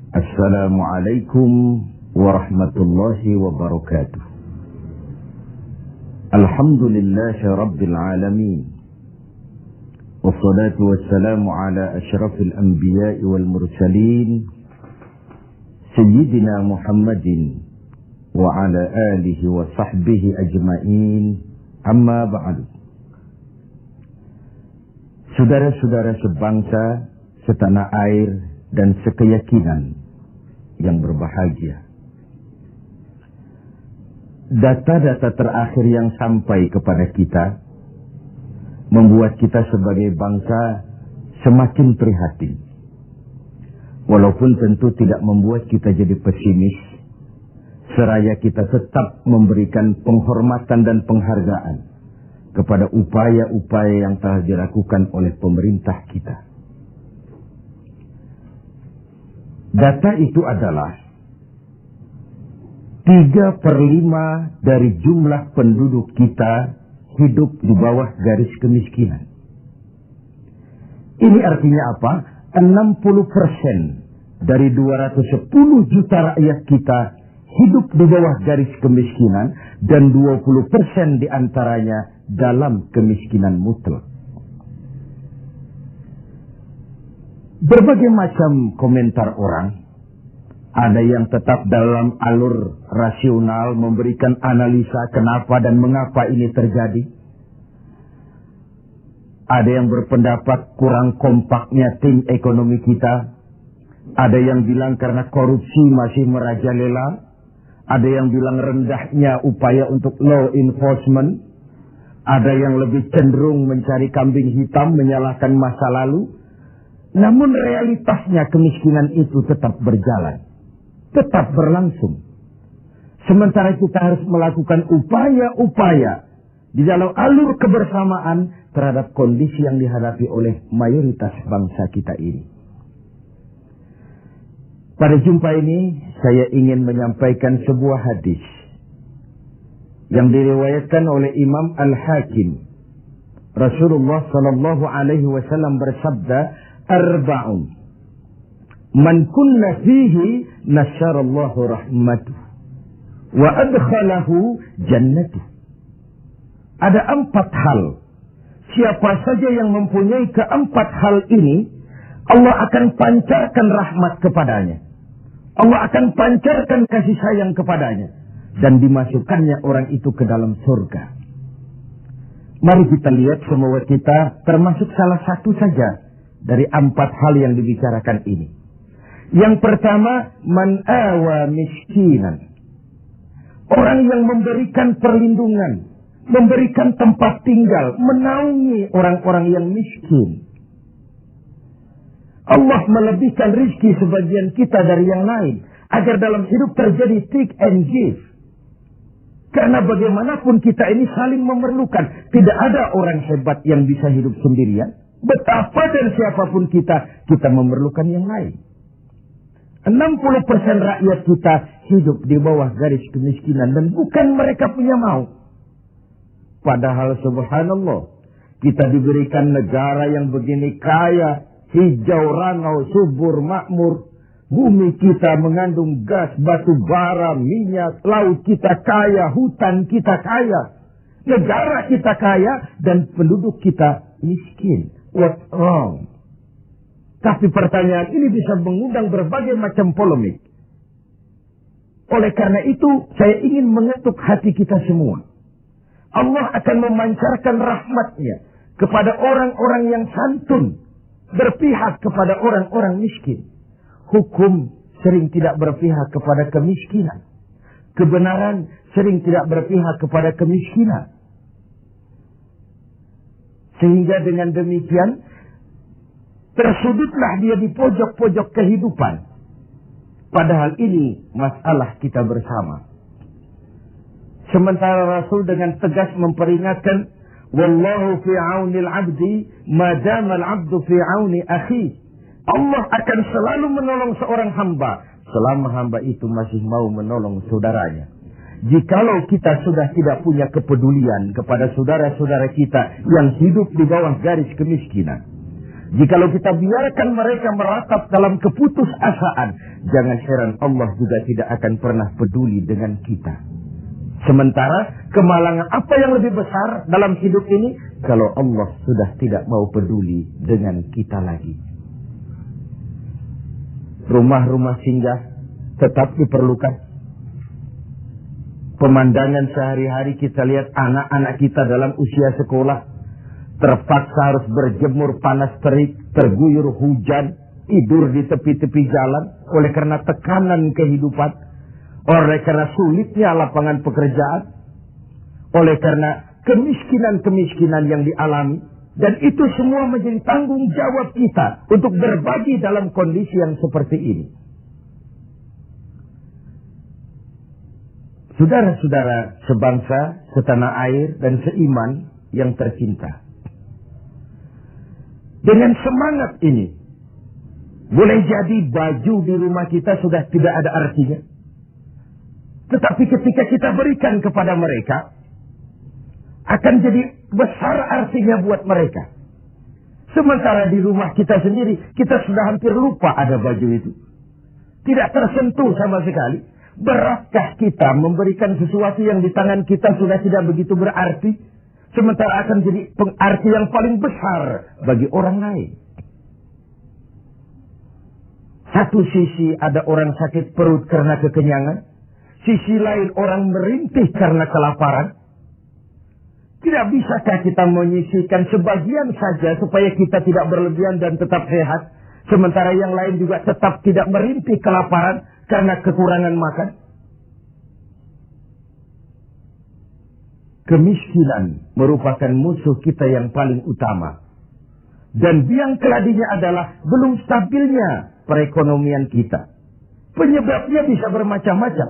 Assalamualaikum warahmatullahi wabarakatuh. Alhamdulillahi rabbil alamin. Wassalatu wassalamu ala asyrafil anbiya'i wal mursalin Sayyidina Muhammadin wa ala alihi wa sahbihi ajma'in. Amma ba'du. Saudara-saudara sebangsa, setanah air dan sekeyakinan yang berbahagia. Data-data terakhir yang sampai kepada kita membuat kita sebagai bangsa semakin prihatin. Walaupun tentu tidak membuat kita jadi pesimis, seraya kita tetap memberikan penghormatan dan penghargaan kepada upaya-upaya yang telah dilakukan oleh pemerintah kita. Data itu adalah 3/5 dari jumlah penduduk kita hidup di bawah garis kemiskinan. Ini artinya apa? 60% dari 210 juta rakyat kita hidup di bawah garis kemiskinan dan 20% diantaranya dalam kemiskinan mutlak. Berbagai macam komentar orang, ada yang tetap dalam alur rasional memberikan analisa kenapa dan mengapa ini terjadi. Ada yang berpendapat kurang kompaknya tim ekonomi kita. Ada yang bilang karena korupsi masih merajalela. Ada yang bilang rendahnya upaya untuk law enforcement. Ada yang lebih cenderung mencari kambing hitam, menyalahkan masa lalu. Namun realitasnya kemiskinan itu tetap berjalan, tetap berlangsung. Sementara kita harus melakukan upaya-upaya di dalam alur kebersamaan terhadap kondisi yang dihadapi oleh mayoritas bangsa kita ini. Pada jumpa ini saya ingin menyampaikan sebuah hadis yang diriwayatkan oleh Imam Al-Hakim. Rasulullah sallallahu alaihi wasallam bersabda, Arba'un man kunna fihi nasyarallahu rahmatuh wa adkhalahu jannatuh. Ada 4 hal. Siapa saja yang mempunyai keempat hal ini, Allah akan pancarkan rahmat kepadanya. Allah akan pancarkan kasih sayang kepadanya dan dimasukkannya orang itu ke dalam surga. Mari kita lihat semua kita termasuk salah satu saja dari 4 hal yang dibicarakan ini. Yang pertama, man awa miskinan. Orang yang memberikan perlindungan, memberikan tempat tinggal, menaungi orang-orang yang miskin. Allah melebihkan rizki sebagian kita dari yang lain, agar dalam hidup terjadi take and give. Karena bagaimanapun kita ini saling memerlukan. Tidak ada orang hebat yang bisa hidup sendirian. Betapa dan siapapun kita memerlukan yang lain. 60% rakyat kita hidup di bawah garis kemiskinan dan bukan mereka punya mau. Padahal subhanallah, kita diberikan negara yang begini kaya, hijau, ranau, subur, makmur. Bumi kita mengandung gas, batu bara, minyak, laut kita kaya, hutan kita kaya. Negara kita kaya dan penduduk kita miskin. What wrong? Tapi pertanyaan ini bisa mengundang berbagai macam polemik. Oleh karena itu, saya ingin mengetuk hati kita semua. Allah akan memancarkan rahmatnya kepada orang-orang yang santun, berpihak kepada orang-orang miskin. Hukum sering tidak berpihak kepada kemiskinan. Kebenaran sering tidak berpihak kepada kemiskinan. Sehingga dengan demikian, tersudutlah dia di pojok-pojok kehidupan. Padahal ini masalah kita bersama. Sementara Rasul dengan tegas memperingatkan, Wallahu fi aunil abdi, madamal abdu fi auni akhi. Allah akan selalu menolong seorang hamba, selama hamba itu masih mau menolong saudaranya. Jikalau kita sudah tidak punya kepedulian kepada saudara-saudara kita yang hidup di bawah garis kemiskinan, Jikalau kita biarkan mereka meratap dalam keputusasaan, jangan heran Allah juga tidak akan pernah peduli dengan kita. Sementara kemalangan apa yang lebih besar dalam hidup ini, kalau Allah sudah tidak mau peduli dengan kita lagi. Rumah-rumah singgah tetap diperlukan. Pemandangan sehari-hari kita lihat anak-anak kita dalam usia sekolah terpaksa harus berjemur panas terik, terguyur hujan, tidur di tepi-tepi jalan oleh karena tekanan kehidupan, oleh karena sulitnya lapangan pekerjaan, oleh karena kemiskinan-kemiskinan yang dialami. Dan itu semua menjadi tanggung jawab kita untuk berbagi dalam kondisi yang seperti ini. Saudara-saudara sebangsa, setanah air, dan seiman yang tercinta. Dengan semangat ini, boleh jadi baju di rumah kita sudah tidak ada artinya. Tetapi ketika kita berikan kepada mereka, akan jadi besar artinya buat mereka. Sementara di rumah kita sendiri, kita sudah hampir lupa ada baju itu. Tidak tersentuh sama sekali. Beratkah kita memberikan sesuatu yang di tangan kita sudah tidak begitu berarti, sementara akan jadi pengarti yang paling besar bagi orang lain. Satu sisi ada orang sakit perut karena kekenyangan, sisi lain orang merintih karena kelaparan. Tidak bisakah kita menyisihkan sebagian saja supaya kita tidak berlebihan dan tetap sehat, sementara yang lain juga tetap tidak merintih kelaparan karena kekurangan makan? Kemiskinan merupakan musuh kita yang paling utama. Dan biang keladinya adalah belum stabilnya perekonomian kita. Penyebabnya bisa bermacam-macam.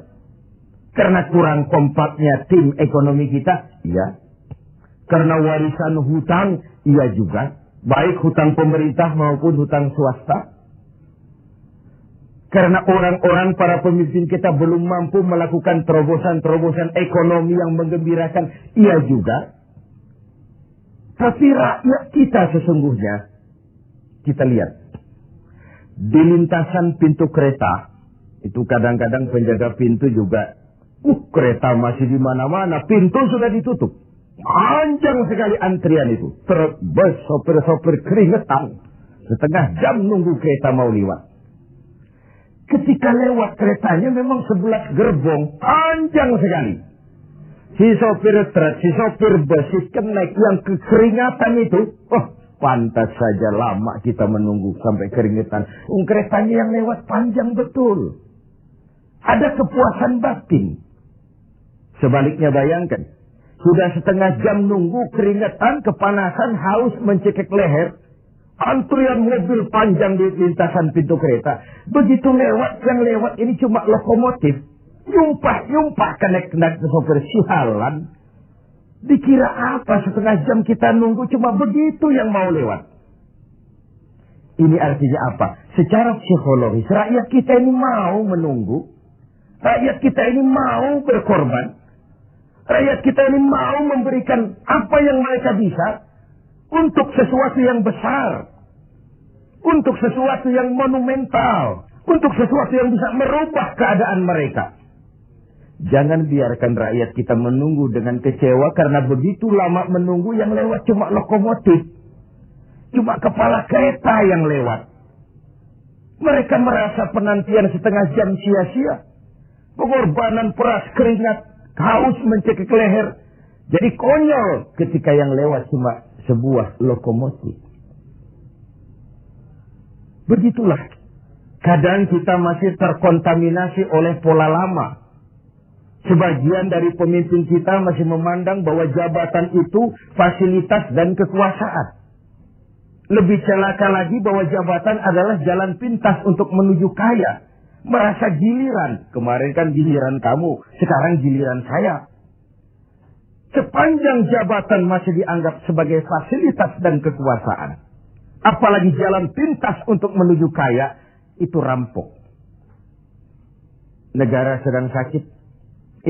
Karena kurang kompaknya tim ekonomi kita, iya. Karena warisan hutang, iya juga. Baik hutang pemerintah maupun hutang swasta. Karena orang-orang para pemimpin kita belum mampu melakukan terobosan-terobosan ekonomi yang menggembirakan, iya juga. Tapi rakyat kita sesungguhnya, kita lihat. Di lintasan pintu kereta, itu kadang-kadang penjaga pintu juga, kereta masih di mana-mana, pintu sudah ditutup. Panjang sekali antrian itu. Terbes sopir-sopir keringetan. Setengah jam nunggu kereta mau lewat. Ketika lewat keretanya memang 11 gerbong, panjang sekali. Si sopir truk, si sopir bus, si kenek yang kekeringatan itu, pantas saja lama kita menunggu sampai keringetan. Keretanya yang lewat panjang betul. Ada kepuasan batin. Sebaliknya bayangkan, sudah setengah jam nunggu keringetan, kepanasan, haus, mencekik leher. Antrian mobil panjang di lintasan pintu kereta. Begitu lewat, yang lewat ini cuma lokomotif. Nyumpah-nyumpah kenek-kenek sopir sialan. Dikira apa setengah jam kita nunggu cuma begitu yang mau lewat. Ini artinya apa? Secara psikologis, rakyat kita ini mau menunggu. Rakyat kita ini mau berkorban. Rakyat kita ini mau memberikan apa yang mereka bisa. Untuk sesuatu yang besar. Untuk sesuatu yang monumental. Untuk sesuatu yang bisa merubah keadaan mereka. Jangan biarkan rakyat kita menunggu dengan kecewa karena begitu lama menunggu yang lewat cuma lokomotif. Cuma kepala kereta yang lewat. Mereka merasa penantian setengah jam sia-sia. Pengorbanan peras keringat, haus mencekik leher. Jadi konyol ketika yang lewat cuma sebuah lokomotif. Begitulah. Kadang kita masih terkontaminasi oleh pola lama. Sebagian dari pemimpin kita masih memandang bahwa jabatan itu fasilitas dan kekuasaan. Lebih celaka lagi bahwa jabatan adalah jalan pintas untuk menuju kaya. Merasa giliran. Kemarin kan giliran kamu, sekarang giliran saya. Sepanjang jabatan masih dianggap sebagai fasilitas dan kekuasaan, apalagi jalan pintas untuk menuju kaya, itu rampok. Negara sedang sakit,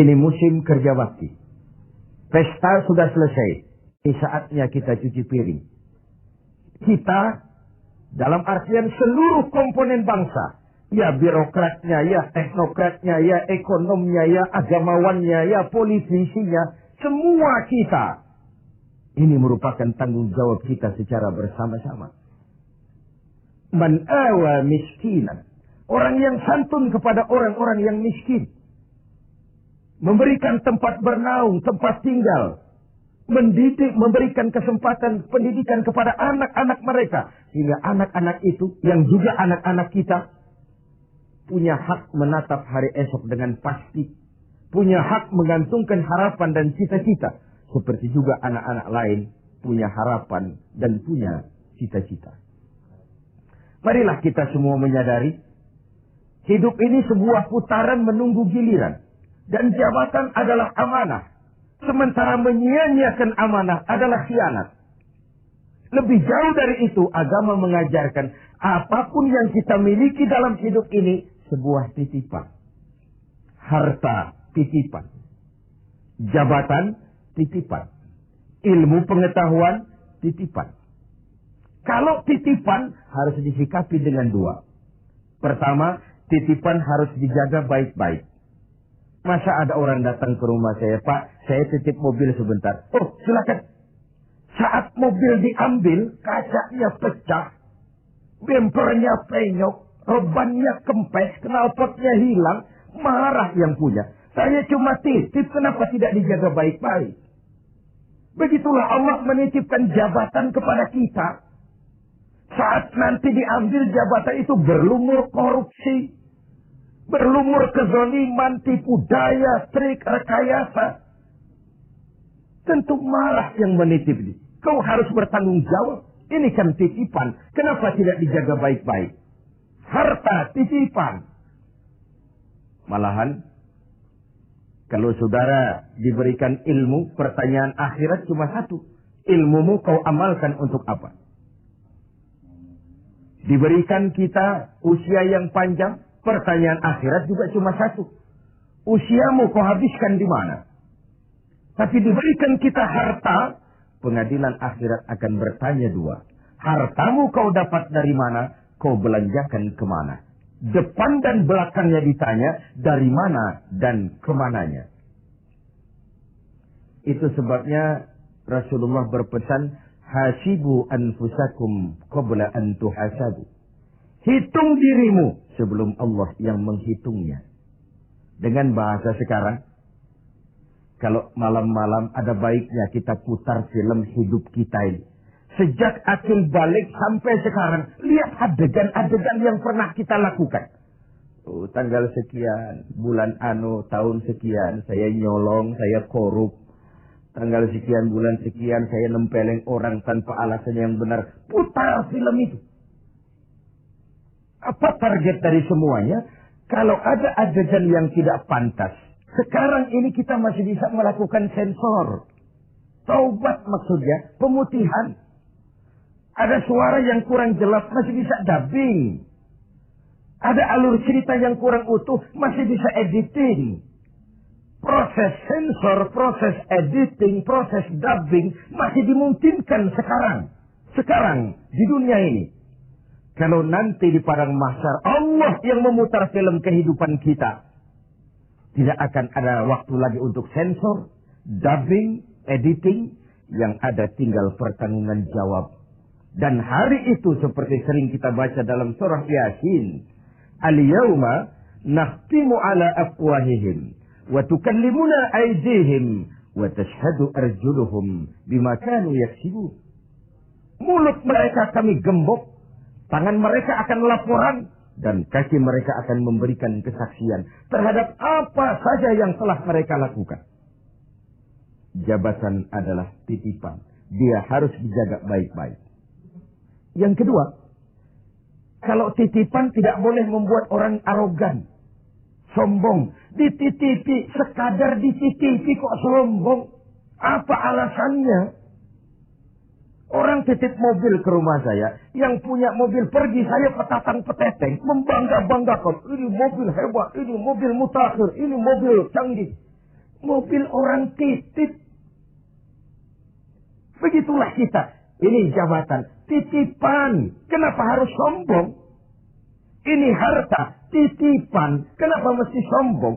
ini musim kerja bakti. Pesta sudah selesai, ini saatnya kita cuci piring. Kita Dalam artian seluruh komponen bangsa. Ya birokratnya, ya teknokratnya, ya ekonomnya, ya agamawannya, ya politisinya. Semua kita. Ini merupakan tanggung jawab kita secara bersama-sama. Man awa miskinan. Orang yang santun kepada orang-orang yang miskin. Memberikan tempat bernaung, tempat tinggal. Mendidik, memberikan kesempatan pendidikan kepada anak-anak mereka. Sehingga anak-anak itu, yang juga anak-anak kita, punya hak menatap hari esok dengan pasti. Punya hak menggantungkan harapan dan cita-cita. Seperti juga anak-anak lain punya harapan dan punya cita-cita. Marilah kita semua menyadari, hidup ini sebuah putaran menunggu giliran. Dan jabatan adalah amanah. Sementara menyia-nyiakan amanah adalah khianat. Lebih jauh dari itu, agama mengajarkan apapun yang kita miliki dalam hidup ini sebuah titipan. Harta titipan. Jabatan titipan. Ilmu pengetahuan titipan. Kalau titipan harus disikapi dengan dua. Pertama, titipan harus dijaga baik-baik. Masa ada orang datang ke rumah saya, Pak, saya titip mobil sebentar. Oh, silakan. Saat mobil diambil, kacanya pecah, bempernya penyok, rebannya kempes, knalpotnya hilang, marah yang punya. Saya cuma titip, kenapa tidak dijaga baik-baik? Begitulah Allah menitipkan jabatan kepada kita. Saat nanti diambil jabatan itu berlumur korupsi, berlumur kezaliman, tipu daya, trik, rekayasa. Tentu marah yang menitip ini. Kau harus bertanggung jawab. Ini kan titipan. Kenapa tidak dijaga baik-baik? Harta titipan. Malahan, kalau saudara diberikan ilmu, pertanyaan akhirat cuma satu. Ilmumu kau amalkan untuk apa? Diberikan kita usia yang panjang, pertanyaan akhirat juga cuma satu. Usiamu kau habiskan di mana? Tapi diberikan kita harta, pengadilan akhirat akan bertanya dua. Hartamu kau dapat dari mana, kau belanjakan kemana? Depan dan belakangnya ditanya, dari mana dan kemananya. Itu sebabnya Rasulullah berpesan, hasibu anfusakum qabla an tuhasabu. Hitung dirimu sebelum Allah yang menghitungnya. Dengan bahasa sekarang, kalau malam-malam ada baiknya kita putar film hidup kita ini. Sejak akil balik sampai sekarang, lihat adegan-adegan yang pernah kita lakukan. Oh, tanggal sekian, bulan tahun sekian, saya nyolong, saya korup. Tanggal sekian, bulan sekian, saya nempeleng orang tanpa alasan yang benar. Putar film itu. Apa target dari semuanya? Kalau ada adegan yang tidak pantas, sekarang ini kita masih bisa melakukan sensor. Taubat maksudnya, pemutihan. Ada suara yang kurang jelas, masih bisa dubbing. Ada alur cerita yang kurang utuh, masih bisa editing. Proses sensor, proses editing, proses dubbing masih dimungkinkan sekarang. Sekarang, di dunia ini. Kalau nanti di padang mahsyar, Allah yang memutar film kehidupan kita. Tidak akan ada waktu lagi untuk sensor, dubbing, editing. Yang ada tinggal pertanggungan jawab. Dan hari itu seperti sering kita baca dalam surah Yasin. Al-yawma nakhtimu ala afwahihim. Wa tukallimuna aydihim. Wa tashhadu arjuluhum bima kanu yaksibun. Mulut mereka kami gembok. Tangan mereka akan laporan. Dan kaki mereka akan memberikan kesaksian terhadap apa saja yang telah mereka lakukan. Jabatan adalah titipan. Dia harus dijaga baik-baik. Yang kedua, kalau titipan tidak boleh membuat orang arogan, sombong. Dititipi, sekadar dititipi kok sombong. Apa alasannya? Orang titip mobil ke rumah saya, yang punya mobil pergi, saya petatang-peteteng, membangga-banggakan. Ini mobil hebat, ini mobil mutakhir, ini mobil canggih. Mobil orang titip. Begitulah kita. Ini jabatan, titipan. Kenapa harus sombong? Ini harta, titipan. Kenapa mesti sombong?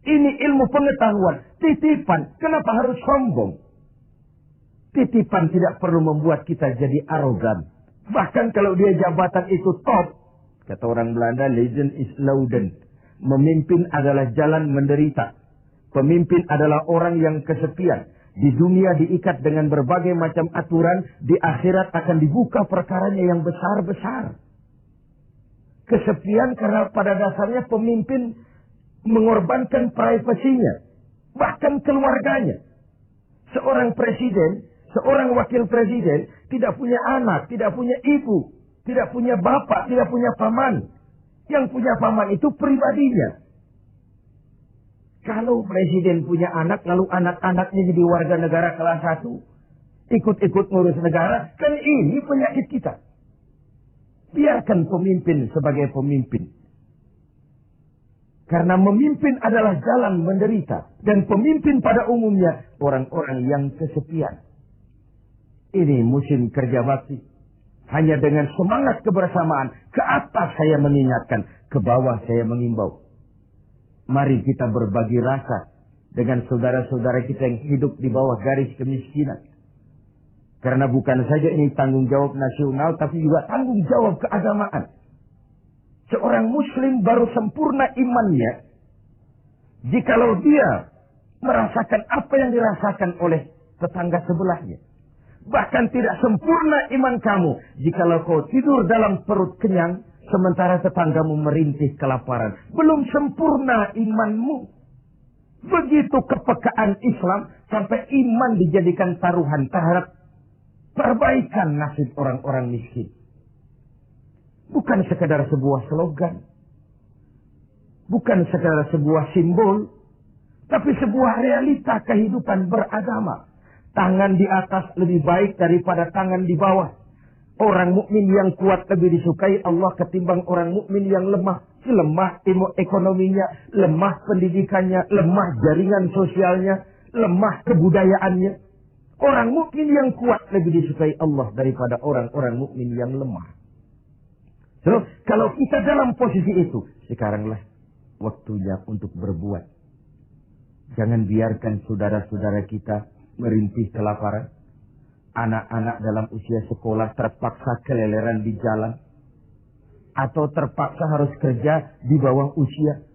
Ini ilmu pengetahuan, titipan. Kenapa harus sombong? Titipan tidak perlu membuat kita jadi arogan. Bahkan kalau dia jabatan itu top. Kata orang Belanda, legend is louden. Memimpin adalah jalan menderita. Pemimpin adalah orang yang kesepian. Di dunia diikat dengan berbagai macam aturan. Di akhirat akan dibuka perkaranya yang besar-besar. Kesepian karena pada dasarnya pemimpin mengorbankan privasinya. Bahkan keluarganya. Seorang presiden, seorang wakil presiden tidak punya anak, tidak punya ibu, tidak punya bapak, tidak punya paman. Yang punya paman itu pribadinya. Kalau presiden punya anak, lalu anak-anaknya jadi warga negara kelas 1, ikut-ikut ngurus negara, kan ini penyakit kita. Biarkan pemimpin sebagai pemimpin. Karena memimpin adalah jalan menderita. Dan pemimpin pada umumnya orang-orang yang kesepian. Ini musim kerja bakti. Hanya dengan semangat kebersamaan. Ke atas saya mengingatkan. Ke bawah saya mengimbau. Mari kita berbagi rasa. Dengan saudara-saudara kita yang hidup di bawah garis kemiskinan. Karena bukan saja ini tanggung jawab nasional. Tapi juga tanggung jawab keagamaan. Seorang muslim baru sempurna imannya. Jikalau dia merasakan apa yang dirasakan oleh tetangga sebelahnya. Bahkan tidak sempurna iman kamu jikalau kau tidur dalam perut kenyang sementara tetanggamu merintih kelaparan. Belum sempurna imanmu. Begitu kepekaan Islam sampai iman dijadikan taruhan terhadap perbaikan nasib orang-orang miskin. Bukan sekadar sebuah slogan. Bukan sekadar sebuah simbol. Tapi sebuah realita kehidupan beragama. Tangan di atas lebih baik daripada tangan di bawah. Orang mukmin yang kuat lebih disukai Allah ketimbang orang mukmin yang lemah. Lemah ekonominya, lemah pendidikannya, lemah jaringan sosialnya, lemah kebudayaannya. Orang mukmin yang kuat lebih disukai Allah daripada orang-orang mukmin yang lemah. So, kalau kita dalam posisi itu, sekaranglah waktunya untuk berbuat. Jangan biarkan saudara-saudara kita merintih kelaparan. Anak-anak dalam usia sekolah terpaksa keleleran di jalan. Atau terpaksa harus kerja di bawah usia.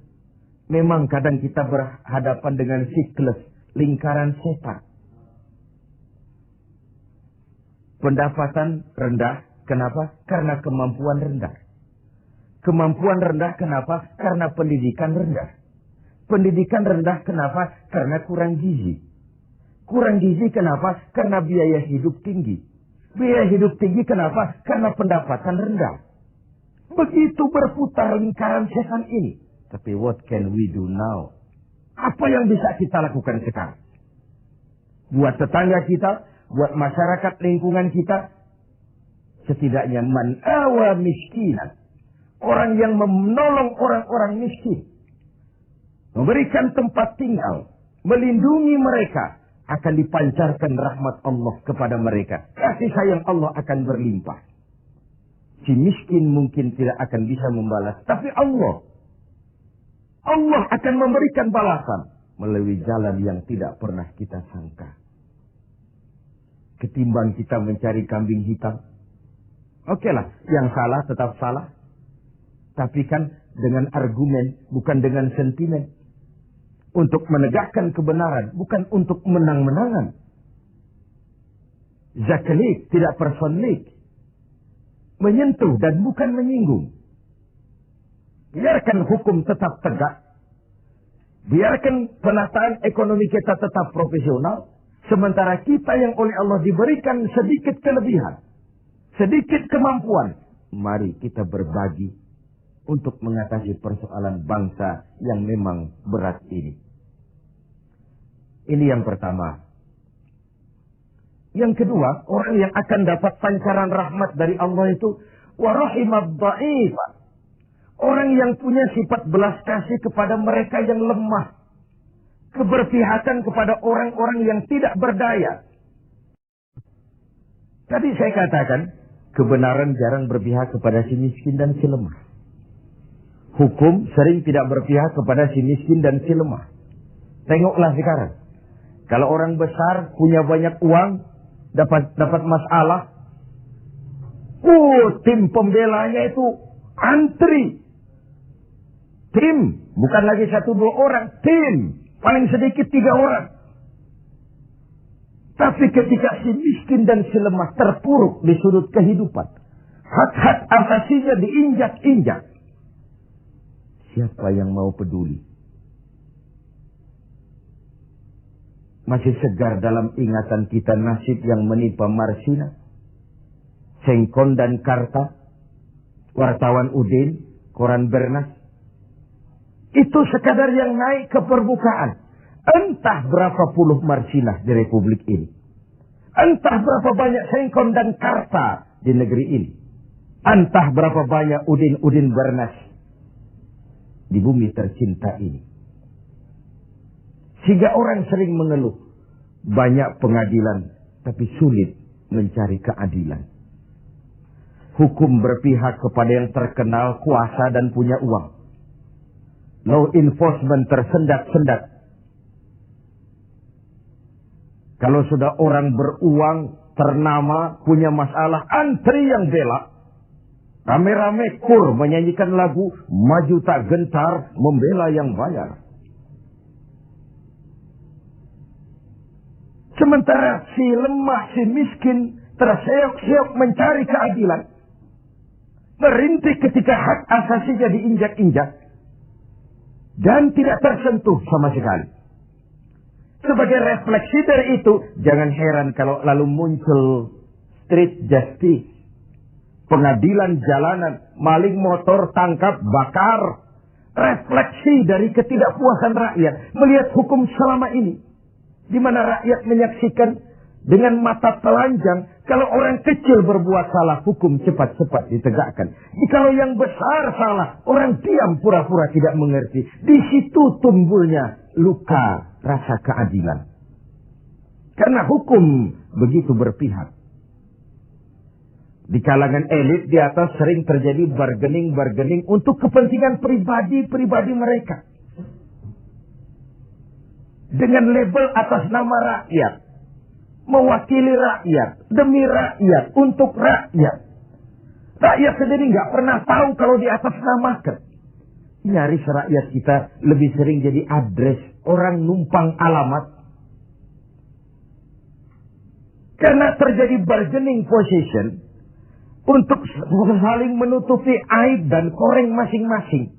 Memang kadang kita berhadapan dengan siklus, lingkaran setan. Pendapatan rendah. Kenapa? Karena kemampuan rendah. Kemampuan rendah kenapa? Karena pendidikan rendah. Pendidikan rendah kenapa? Karena kurang gizi. Kurang gizi kenapa? Karena biaya hidup tinggi. Biaya hidup tinggi kenapa? Karena pendapatan rendah. Begitu berputar lingkaran setan ini. Tapi what can we do now? Apa yang bisa kita lakukan sekarang? Buat tetangga kita, buat masyarakat lingkungan kita, setidaknya man awa miskinan. Orang yang menolong orang-orang miskin. Memberikan tempat tinggal. Melindungi mereka. Akan dipancarkan rahmat Allah kepada mereka. Kasih sayang Allah akan berlimpah. Si miskin mungkin tidak akan bisa membalas. Tapi Allah akan memberikan balasan. Melalui jalan yang tidak pernah kita sangka. Ketimbang kita mencari kambing hitam. Oke lah, yang salah tetap salah. Tapi kan dengan argumen, bukan dengan sentimen. Untuk menegakkan kebenaran, bukan untuk menang-menangan. Zaklik, tidak personlik. Menyentuh dan bukan menyinggung. Biarkan hukum tetap tegak. Biarkan penataan ekonomi kita tetap profesional. Sementara kita yang oleh Allah diberikan sedikit kelebihan. Sedikit kemampuan. Mari kita berbagi untuk mengatasi persoalan bangsa yang memang berat ini. Ini yang pertama. Yang kedua, orang yang akan dapat pancaran rahmat dari Allah itu warahimad dha'ifa. Orang yang punya sifat belas kasih kepada mereka yang lemah. Keberpihakan kepada orang-orang yang tidak berdaya. Tadi saya katakan, kebenaran jarang berpihak kepada si miskin dan si lemah. Hukum sering tidak berpihak kepada si miskin dan si lemah. Tengoklah sekarang. Kalau orang besar punya banyak uang, dapat masalah, tim pembelanya itu antri. Tim, bukan lagi 1-2 orang, tim. Paling sedikit 3 orang. Tapi ketika si miskin dan si lemah terpuruk di sudut kehidupan, hak-hak asasinya diinjak-injak, siapa yang mau peduli? Masih segar dalam ingatan kita nasib yang menimpa Marsina, Sengkon dan Karta, wartawan Udin, koran Bernas. Itu sekadar yang naik ke permukaan. Entah berapa puluh Marsinah di Republik ini. Entah berapa banyak Sengkon dan Karta di negeri ini. Entah berapa banyak Udin Bernas di bumi tercinta ini. Sehingga orang sering mengeluh. Banyak pengadilan, tapi sulit mencari keadilan. Hukum berpihak kepada yang terkenal, kuasa, dan punya uang. Law enforcement tersendat-sendat. Kalau sudah orang beruang, ternama, punya masalah, antri yang bela. Rame-rame kur menyanyikan lagu, maju tak gentar, membela yang bayar. Sementara si lemah, si miskin, terseok-seok mencari keadilan. Merintih ketika hak asasinya diinjak-injak. Dan tidak tersentuh sama sekali. Sebagai refleksi dari itu, jangan heran kalau lalu muncul street justice. Pengadilan jalanan, maling motor, tangkap, bakar. Refleksi dari ketidakpuasan rakyat melihat hukum selama ini. Di mana rakyat menyaksikan dengan mata telanjang kalau orang kecil berbuat salah, hukum cepat-cepat ditegakkan. Jikalau yang besar salah, orang diam pura-pura tidak mengerti. Di situ tumbuhnya luka rasa keadilan. Karena hukum begitu berpihak. Di kalangan elit di atas sering terjadi bargaining untuk kepentingan pribadi mereka. Dengan label atas nama rakyat. Mewakili rakyat. Demi rakyat. Untuk rakyat. Rakyat sendiri nggak pernah tahu kalau di atas namakan. Nyaris rakyat kita lebih sering jadi address. Orang numpang alamat. Karena terjadi bargaining position. Untuk saling menutupi aib dan koreng masing-masing.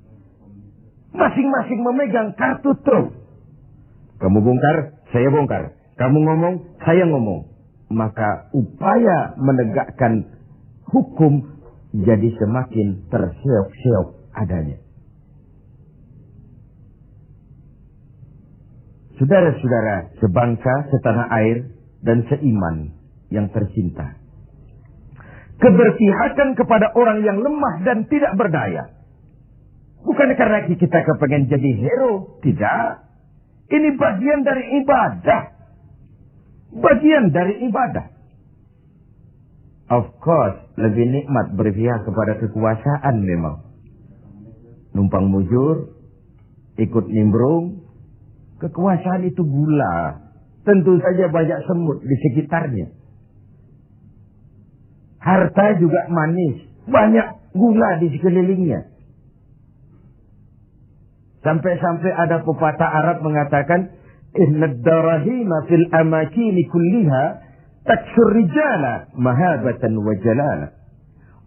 Masing-masing memegang kartu truf. Kamu bongkar, saya bongkar. Kamu ngomong, saya ngomong. Maka upaya menegakkan hukum jadi semakin terseok-seok adanya. Saudara-saudara sebangsa, setanah air, dan seiman yang tercinta. Keberpihakan kepada orang yang lemah dan tidak berdaya. Bukan karena kita kepengen jadi hero. Tidak. Ini bagian dari ibadah. Bagian dari ibadah. Of course, lebih nikmat berpihak kepada kekuasaan memang. Numpang mujur, ikut nimbrung. Kekuasaan itu gula. Tentu saja banyak semut di sekitarnya. Harta juga manis. Banyak gula di sekelilingnya. Sampai-sampai ada pepatah Arab mengatakan, Inna darahima fil amakini kulliha taksur rijala mahabatan wa jalala.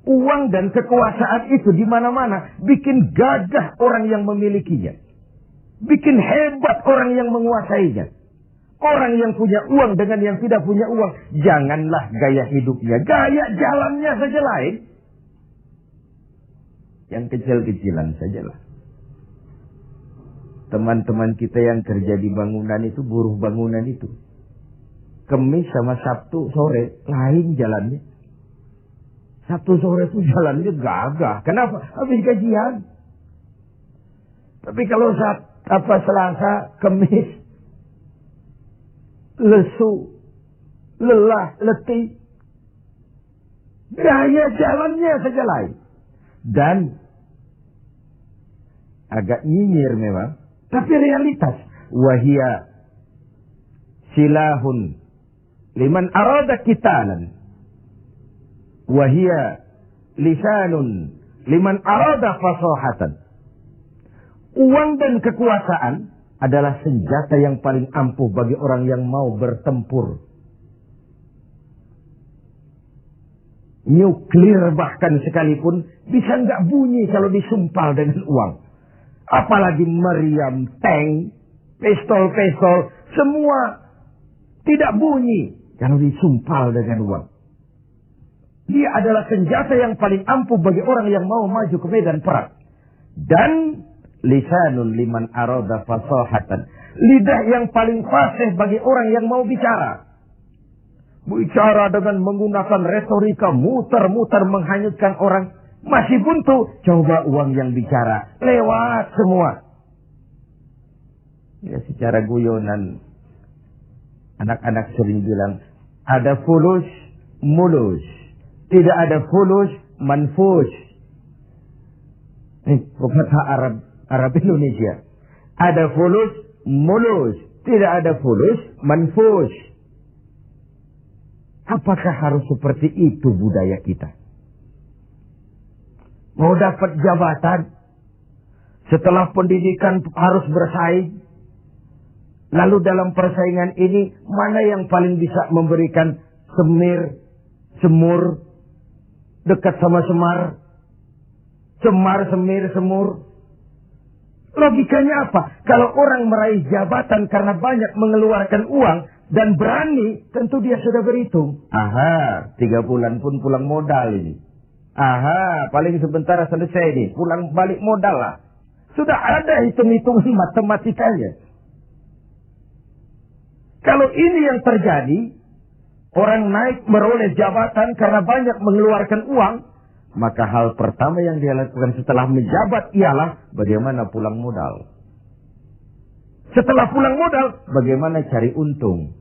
Uang dan kekuasaan itu di mana-mana bikin gagah orang yang memilikinya. Bikin hebat orang yang menguasainya. Orang yang punya uang dengan yang tidak punya uang, janganlah gaya hidupnya, gaya jalannya saja lain. Yang kecil-kecilan sajalah. Teman-teman kita yang kerja di bangunan itu, buruh bangunan itu. Kemis sama Sabtu sore, lain jalannya. Sabtu sore itu jalannya gagah. Kenapa? Habis gajian. Tapi kalau Selasa, Kemis, lesu, lelah, letih. Gaya jalannya saja lain. Dan agak nyinyir memang, tapi realitas. Wahia silahun liman arada qitalan. Wahia lisanun liman arada fasahatan. Uang dan kekuasaan adalah senjata yang paling ampuh bagi orang yang mau bertempur. Nuklir bahkan sekalipun bisa nggak bunyi kalau disumpal dengan uang. Apalagi meriam, tank, pistol, semua tidak bunyi kalau disumpal dengan uang. Dia adalah senjata yang paling ampuh bagi orang yang mau maju ke medan perang. Dan lisanun liman arada fasahatan. Lidah yang paling fasih bagi orang yang mau bicara. Bicara dengan menggunakan retorika muter-muter menghanyutkan orang. Masih buntu. Coba uang yang bicara. Lewat semua. Ya, secara guyonan. Anak-anak sering bilang. Ada fulus, mulus. Tidak ada fulus, manfus. Pepatah Arab Indonesia. Ada fulus, mulus. Tidak ada fulus, manfus. Apakah harus seperti itu budaya kita? Mau dapat jabatan, setelah pendidikan harus bersaing. Lalu dalam persaingan ini, mana yang paling bisa memberikan semur, dekat sama semar, semur. Logikanya apa? Kalau orang meraih jabatan karena banyak mengeluarkan uang dan berani, tentu dia sudah berhitung. Aha, 3 bulan pun pulang modal ini. Aha, paling sebentar selesai nih, pulang balik modal lah. Sudah ada hitung-hitungan matematikanya. Kalau ini yang terjadi, orang naik meroleh jabatan karena banyak mengeluarkan uang, maka hal pertama yang dia lakukan setelah menjabat ialah bagaimana pulang modal. Setelah pulang modal, bagaimana cari untung.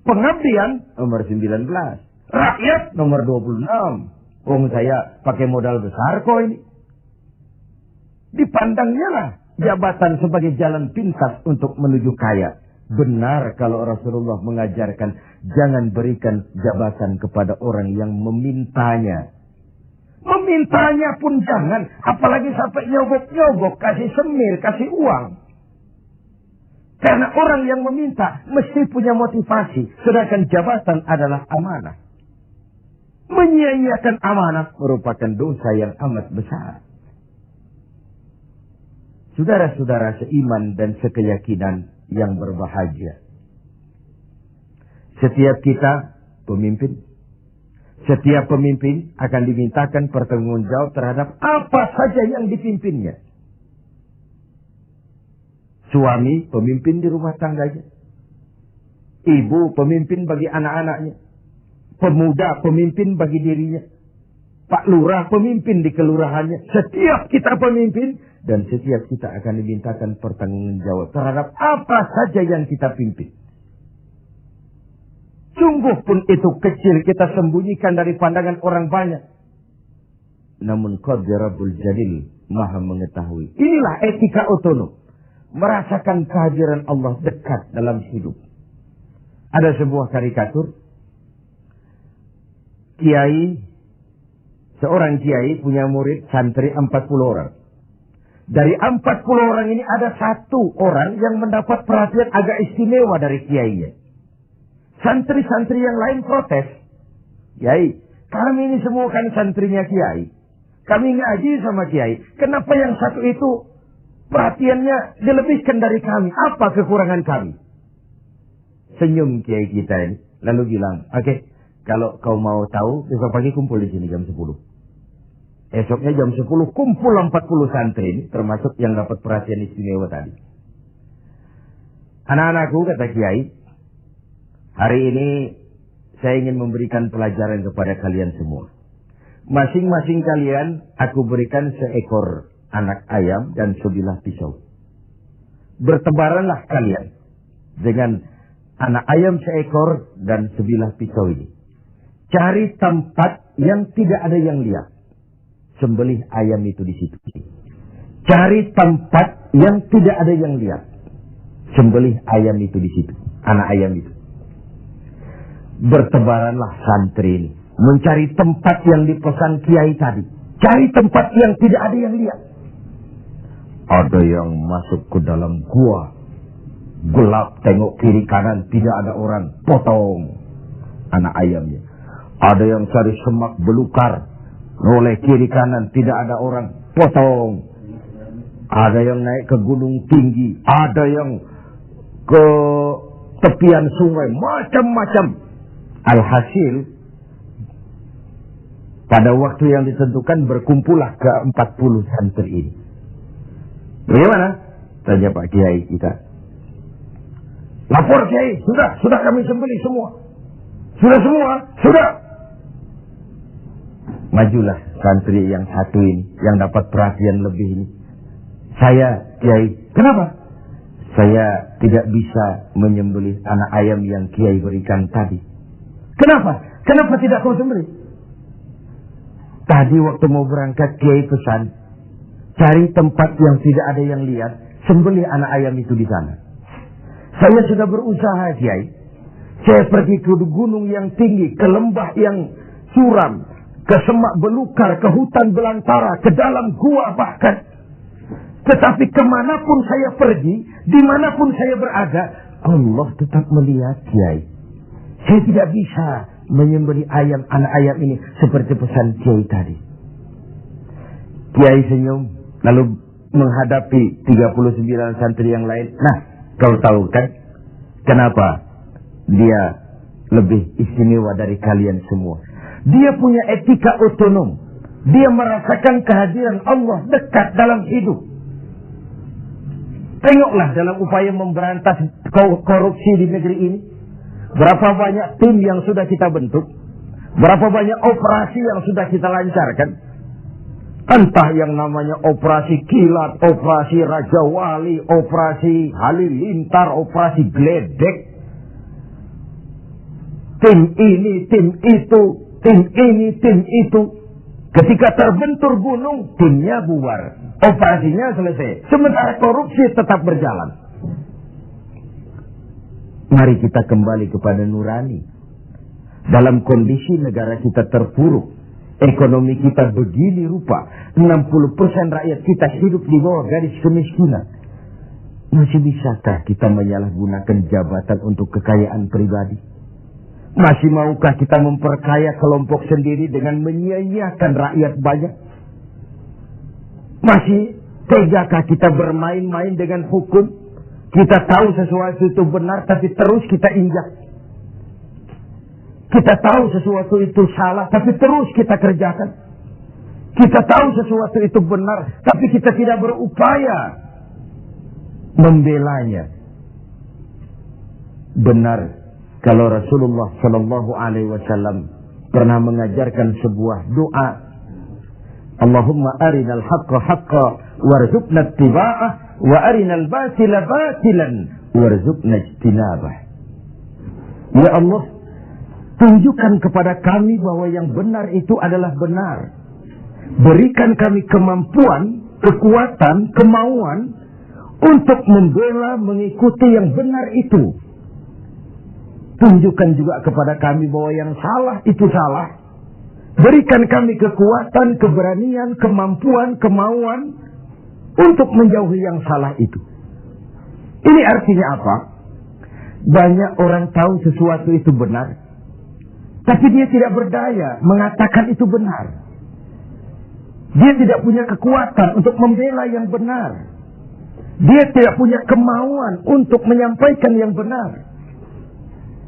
Pengabdian nomor 19. Rakyat nomor 26. Saya pakai modal besar kok ini. Dipandangnya lah jabatan sebagai jalan pintas untuk menuju kaya. Benar kalau Rasulullah mengajarkan jangan berikan jabatan kepada orang yang memintanya. Memintanya pun jangan. Apalagi sampai nyogok-nyogok, kasih semir, kasih uang. Karena orang yang meminta mesti punya motivasi. Sedangkan jabatan adalah amanah. Menyia-nyiakan amanah merupakan dosa yang amat besar. Saudara-saudara seiman dan sekeyakinan yang berbahagia. Setiap kita pemimpin. Setiap pemimpin akan dimintakan pertanggungjawab terhadap apa saja yang dipimpinnya. Suami pemimpin di rumah tangganya. Ibu pemimpin bagi anak-anaknya. Pemuda pemimpin bagi dirinya. Pak Lurah pemimpin di kelurahannya. Setiap kita pemimpin. Dan setiap kita akan dimintakan pertanggungjawab terhadap apa saja yang kita pimpin. Sungguh pun itu kecil kita sembunyikan dari pandangan orang banyak. Namun Qadir Rabbul Jalil maha mengetahui. Inilah etika otonom. Merasakan kehadiran Allah dekat dalam hidup. Ada sebuah karikatur. Seorang kiai punya murid santri 40 orang. Dari 40 orang ini ada 1 orang yang mendapat perhatian agak istimewa dari kiainya. Santri-santri yang lain protes. Kiai, kami ini semua kan santrinya kiai. Kami ngaji sama kiai. Kenapa yang 1 itu perhatiannya dilebihkan dari kami? Apa kekurangan kami? Senyum kiai kita ini. Lalu bilang, oke. Kalau kau mau tahu, besok pagi kumpul di sini jam 10. Esoknya jam 10 kumpul 40 santri ini, termasuk yang dapat perhatian istimewa tadi. Anak-anakku, kata Kiai, hari ini saya ingin memberikan pelajaran kepada kalian semua. Masing-masing kalian aku berikan seekor anak ayam dan sebilah pisau. Bertebaranlah kalian dengan anak ayam seekor dan sebilah pisau ini. Cari tempat yang tidak ada yang lihat. Sembelih ayam itu di situ. Cari tempat yang tidak ada yang lihat. Sembelih ayam itu di situ. Anak ayam itu. Bertebaranlah santri ini. Mencari tempat yang dipesan kiai tadi. Cari tempat yang tidak ada yang lihat. Ada yang masuk ke dalam gua. Gelap, tengok kiri kanan, tidak ada orang. Potong anak ayamnya. Ada yang cari semak belukar. Noleh kiri kanan, tidak ada orang. Potong. Ada yang naik ke gunung tinggi. Ada yang ke tepian sungai. Macam-macam. Alhasil, pada waktu yang ditentukan berkumpullah ke 40 santri ini. Bagaimana? Tanya Pak Kiai kita. Lapor Kiai, sudah kami sembelih semua. Sudah semua, sudah. Majulah santri yang satu ini, yang dapat perhatian lebih ini. Saya Kiai, kenapa? Saya tidak bisa menyembelih anak ayam yang Kiai berikan tadi. Kenapa? Kenapa tidak kau sembelih? Tadi waktu mau berangkat Kiai pesan, cari tempat yang tidak ada yang lihat, sembelih anak ayam itu di sana. Saya sudah berusaha Kiai. Saya pergi ke gunung yang tinggi, ke lembah yang suram, ke semak belukar, ke hutan belantara, ke dalam gua bahkan. Tetapi kemanapun saya pergi, dimanapun saya berada, Allah tetap melihat Kiai. Saya tidak bisa menyembelih ayam, anak ayam ini seperti pesan Kiai tadi. Kiai senyum, lalu menghadapi 39 santri yang lain. Nah, kau tahu kan kenapa dia lebih istimewa dari kalian semua? Dia punya etika otonom. Dia merasakan kehadiran Allah dekat dalam hidup. Tengoklah dalam upaya memberantas korupsi di negeri ini. Berapa banyak tim yang sudah kita bentuk. Berapa banyak operasi yang sudah kita lancarkan. Entah yang namanya operasi kilat, operasi Raja Wali, operasi Halilintar, operasi Gledek. Tim ini, tim itu, tim ini, tim itu. Ketika terbentur gunung, timnya bubar. Operasinya selesai. Sementara korupsi tetap berjalan. Mari kita kembali kepada nurani. Dalam kondisi negara kita terpuruk, ekonomi kita begini rupa, 60% rakyat kita hidup di bawah garis kemiskinan. Masih bisakah kita menyalahgunakan jabatan untuk kekayaan pribadi? Masih maukah kita memperkaya kelompok sendiri dengan menyia-nyiakan rakyat banyak? Masih tegakah kita bermain-main dengan hukum? Kita tahu sesuatu itu benar, tapi terus kita injak. Kita tahu sesuatu itu salah, tapi terus kita kerjakan. Kita tahu sesuatu itu benar, tapi kita tidak berupaya membelanya. Benar, kalau Rasulullah Shallallahu Alaihi Wasallam pernah mengajarkan sebuah doa. Allahumma arinal haqqa haqqa warzuqna ittiba'ah wa arinal batila batilan warzuqna ijtinabah. Ya Allah, tunjukkan kepada kami bahwa yang benar itu adalah benar. Berikan kami kemampuan, kekuatan, kemauan untuk membela, mengikuti yang benar itu. Tunjukkan juga kepada kami bahwa yang salah itu salah. Berikan kami kekuatan, keberanian, kemampuan, kemauan untuk menjauhi yang salah itu. Ini artinya apa? Banyak orang tahu sesuatu itu benar, tapi dia tidak berdaya mengatakan itu benar. Dia tidak punya kekuatan untuk membela yang benar. Dia tidak punya kemauan untuk menyampaikan yang benar.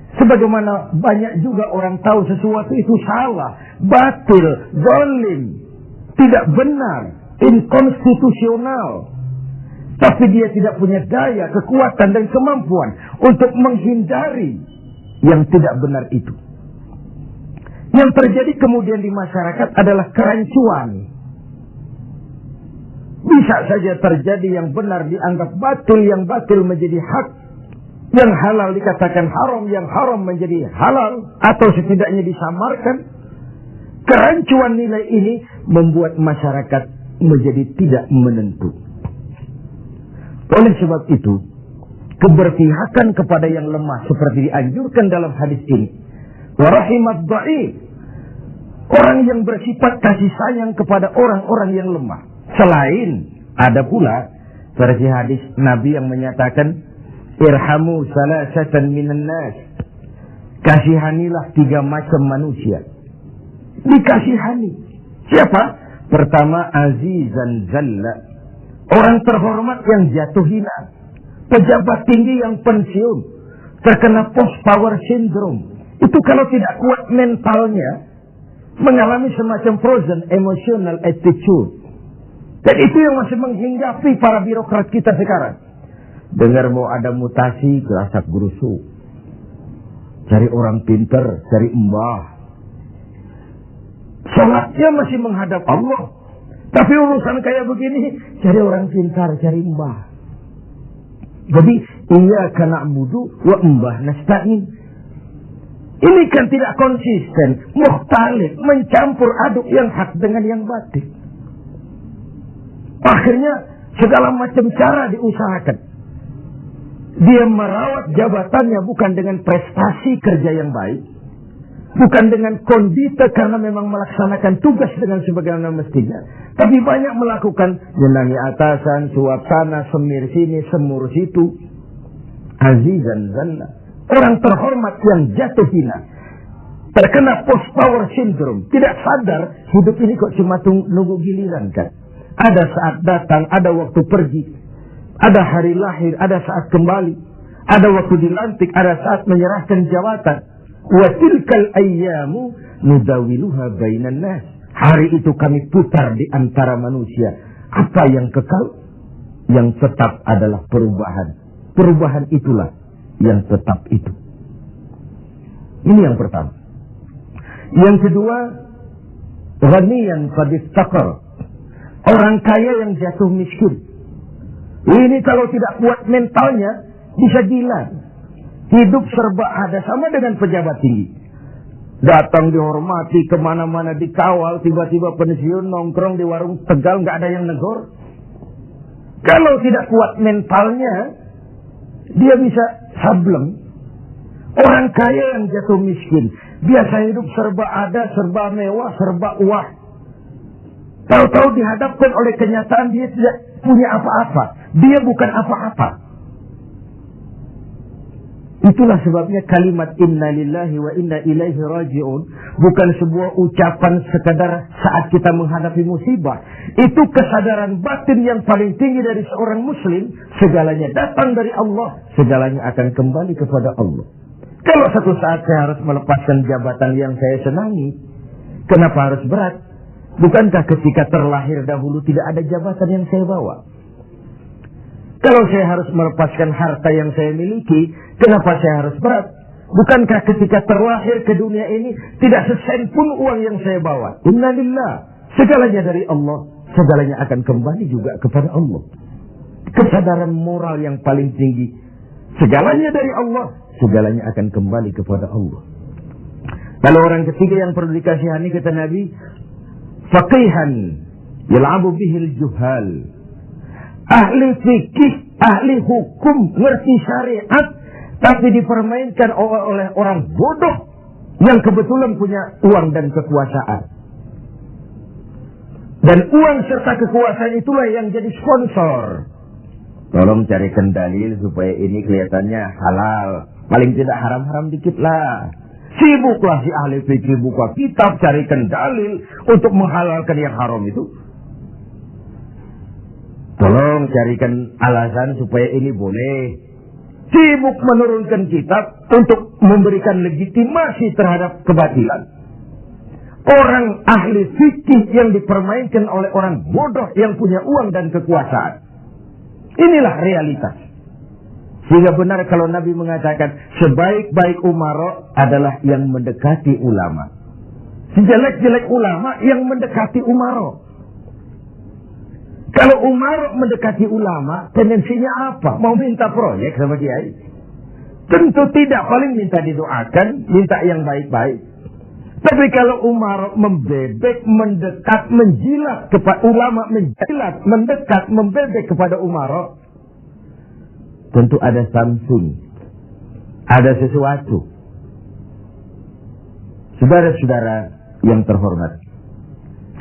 Sebagaimana banyak juga orang tahu sesuatu itu salah, batil, zalim, tidak benar, inkonstitusional. Tapi dia tidak punya daya, kekuatan dan kemampuan untuk menghindari yang tidak benar itu. Yang terjadi kemudian di masyarakat adalah kerancuan. Bisa saja terjadi yang benar dianggap batil, yang batil menjadi hak. Yang halal dikatakan haram, yang haram menjadi halal, atau setidaknya disamarkan. Kerancuan nilai ini membuat masyarakat menjadi tidak menentu. Oleh sebab itu, keberpihakan kepada yang lemah seperti dianjurkan dalam hadis ini. Wa rahimat dha'if, orang yang bersifat kasih sayang kepada orang-orang yang lemah. Selain ada pula versi hadis Nabi yang menyatakan irhamu salasatan minan nas, kasihanilah 3 macam manusia. Dikasihani siapa? Pertama, azizan zalla, orang terhormat yang jatuh hina, pejabat tinggi yang pensiun, terkena post power syndrome. Itu kalau tidak kuat mentalnya, mengalami semacam frozen emotional attitude. Dan itu yang masih menghinggapi para birokrat kita sekarang. Dengar mau ada mutasi, gerasak gerusuk, cari orang pinter, cari mbah. Sholatnya masih menghadap Allah, tapi urusan kayak begini, cari orang pintar, cari mbah. Jadi iyyaka na'budu wa mbah nasta'in. Ini kan tidak konsisten, mukhtalif, mencampur aduk yang hak dengan yang batil. Akhirnya segala macam cara diusahakan. Dia merawat jabatannya bukan dengan prestasi kerja yang baik, bukan dengan kondite karena memang melaksanakan tugas dengan sebagaimana mestinya, tapi banyak melakukan menyenangi atasan, suap sana, semir sini, semur situ. Azizan zalla, orang terhormat yang jatuh hina, terkena post power syndrome, tidak sadar hidup ini kok cuma nunggu giliran kan. Ada saat datang, ada waktu pergi, ada hari lahir, ada saat kembali, ada waktu dilantik, ada saat menyerahkan jabatan. Wa tilkal ayyamu nudawiluha bainan nas. Hari itu kami putar di antara manusia. Apa yang kekal? Yang tetap adalah perubahan. Perubahan itulah yang tetap itu. Ini yang pertama. Yang kedua, ghaniyan qad iftaqar. Orang kaya yang jatuh miskin. Ini kalau tidak kuat mentalnya, bisa gila. Hidup serba ada, sama dengan pejabat tinggi. Datang dihormati, kemana-mana dikawal, tiba-tiba pensiun, nongkrong di warung Tegal, nggak ada yang negor. Kalau tidak kuat mentalnya, dia bisa sableng. Orang kaya yang jatuh miskin, biasa hidup serba ada, serba mewah, serba uah. Tahu-tahu dihadapkan oleh kenyataan dia tidak punya apa-apa. Dia bukan apa-apa. Itulah sebabnya kalimat inna lillahi wa inna ilaihi raji'un bukan sebuah ucapan sekadar saat kita menghadapi musibah. Itu kesadaran batin yang paling tinggi dari seorang muslim. Segalanya datang dari Allah, segalanya akan kembali kepada Allah. Kalau satu saat saya harus melepaskan jabatan yang saya senangi, kenapa harus berat? Bukankah ketika terlahir dahulu tidak ada jabatan yang saya bawa? Kalau saya harus melepaskan harta yang saya miliki, kenapa saya harus berat? Bukankah ketika terlahir ke dunia ini tidak sesen pun uang yang saya bawa? Inna lillah, segalanya dari Allah, segalanya akan kembali juga kepada Allah. Kesadaran moral yang paling tinggi, segalanya dari Allah, segalanya akan kembali kepada Allah. Lalu orang ketiga yang perlu dikasihani kata Nabi, faqihan yal'abu bihil juhal. Ahli fikih, ahli hukum, ngerti syariat, tapi dipermainkan oleh orang bodoh yang kebetulan punya uang dan kekuasaan. Dan uang serta kekuasaan itulah yang jadi sponsor. Tolong carikan dalil supaya ini kelihatannya halal. Paling tidak haram-haram dikit lah. Sibuklah si ahli fikih buka kitab, carikan dalil untuk menghalalkan yang haram itu. Tolong carikan alasan supaya ini boleh. Sibuk menurunkan kitab untuk memberikan legitimasi terhadap kebatilan. Orang ahli fikih yang dipermainkan oleh orang bodoh yang punya uang dan kekuasaan. Inilah realitas. Sehingga benar kalau Nabi mengatakan sebaik-baik umara adalah yang mendekati ulama. Sejelek-jelek ulama yang mendekati umara. Kalau umara mendekati ulama, tendensinya apa? Mau minta proyek sama kiai. Tentu tidak, paling minta didoakan, minta yang baik-baik. Tapi kalau Umar membebek, mendekat, menjilat kepada ulama, menjilat, mendekat, membebek kepada Umar, tentu ada something, ada sesuatu. Saudara-saudara yang terhormat,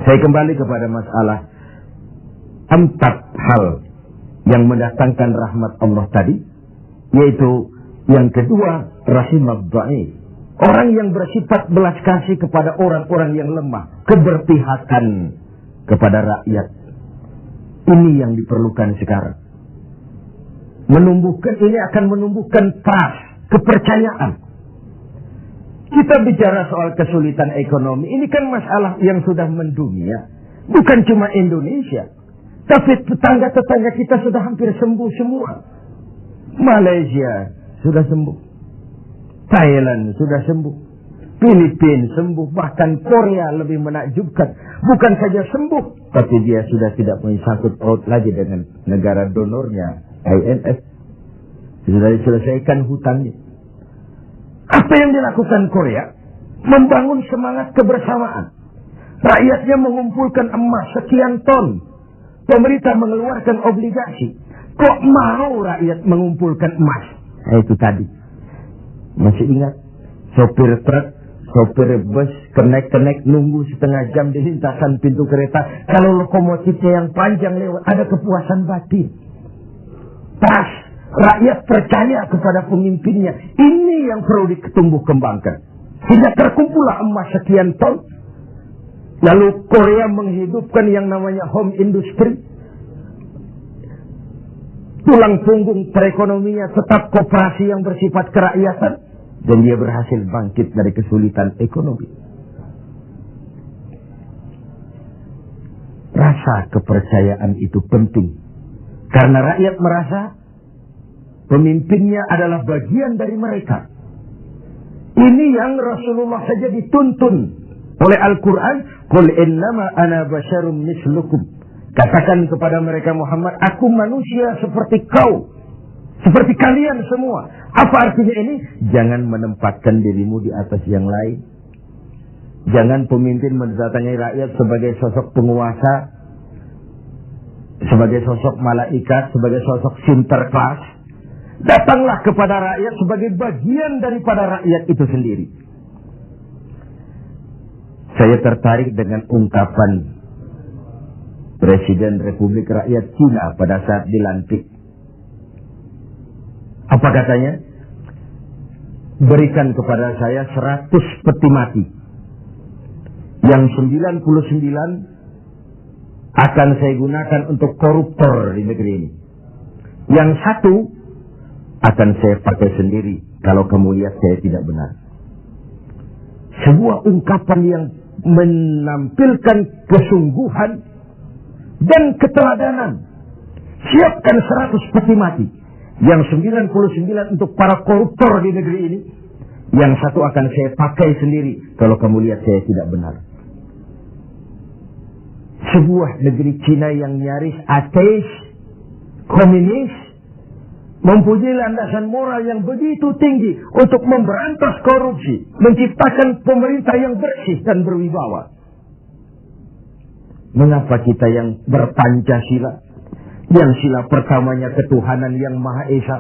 saya kembali kepada masalah 4 hal yang mendatangkan rahmat Allah tadi, yaitu yang kedua, rahimad dhaif. Orang yang bersifat belas kasih kepada orang-orang yang lemah, keberpihakan kepada rakyat. Ini yang diperlukan sekarang. Ini akan menumbuhkan trust, kepercayaan. Kita bicara soal kesulitan ekonomi, ini kan masalah yang sudah mendunia. Bukan cuma Indonesia, tapi tetangga-tetangga kita sudah hampir sembuh semua. Malaysia sudah sembuh, Thailand sudah sembuh, Filipina sembuh, bahkan Korea lebih menakjubkan. Bukan saja sembuh, tapi dia sudah tidak punya sangkut paut lagi dengan negara donornya, IMF. Sudah diselesaikan hutangnya. Apa yang dilakukan Korea? Membangun semangat kebersamaan. Rakyatnya mengumpulkan emas sekian ton. Pemerintah mengeluarkan obligasi. Kok mau rakyat mengumpulkan emas? Itu tadi. Masih ingat? Sopir truk, sopir bus, kenek-kenek nunggu setengah jam di lintasan pintu kereta. Kalau lokomotifnya yang panjang lewat, ada kepuasan batin. Trust. Rakyat percaya kepada pemimpinnya. Ini yang perlu ditumbuh kembangkan. Sehingga terkumpullah emas sekian ton. Lalu Korea menghidupkan yang namanya home industry. Tulang punggung perekonomiannya tetap koperasi yang bersifat kerakyatan. Dan dia berhasil bangkit dari kesulitan ekonomi. Rasa kepercayaan itu penting. Karena rakyat merasa pemimpinnya adalah bagian dari mereka. Ini yang Rasulullah saja dituntun oleh Al-Quran. Qul innama ana basyarum mislukum. Katakan kepada mereka Muhammad, aku manusia seperti kau. Seperti kalian semua. Apa artinya ini? Jangan menempatkan dirimu di atas yang lain. Jangan pemimpin mendatangi rakyat sebagai sosok penguasa, sebagai sosok malaikat, sebagai sosok sinterklas. Datanglah kepada rakyat sebagai bagian daripada rakyat itu sendiri. Saya tertarik dengan ungkapan Presiden Republik Rakyat Cina pada saat dilantik. Apa katanya? Berikan kepada saya 100 peti mati. Yang 99 akan saya gunakan untuk koruptor di negeri ini. Yang 1 akan saya pakai sendiri kalau kamu lihat saya tidak benar. Sebuah ungkapan yang menampilkan kesungguhan dan keteladanan. Siapkan 100 peti mati. Yang 99 untuk para koruptor di negeri ini. Yang 1 akan saya pakai sendiri kalau kamu lihat saya tidak benar. Sebuah negeri Cina yang nyaris ateis, komunis, mempunyai landasan moral yang begitu tinggi untuk memberantas korupsi, menciptakan pemerintah yang bersih dan berwibawa. Mengapa kita yang berpancasila, yang sila pertamanya ketuhanan yang Maha Esa,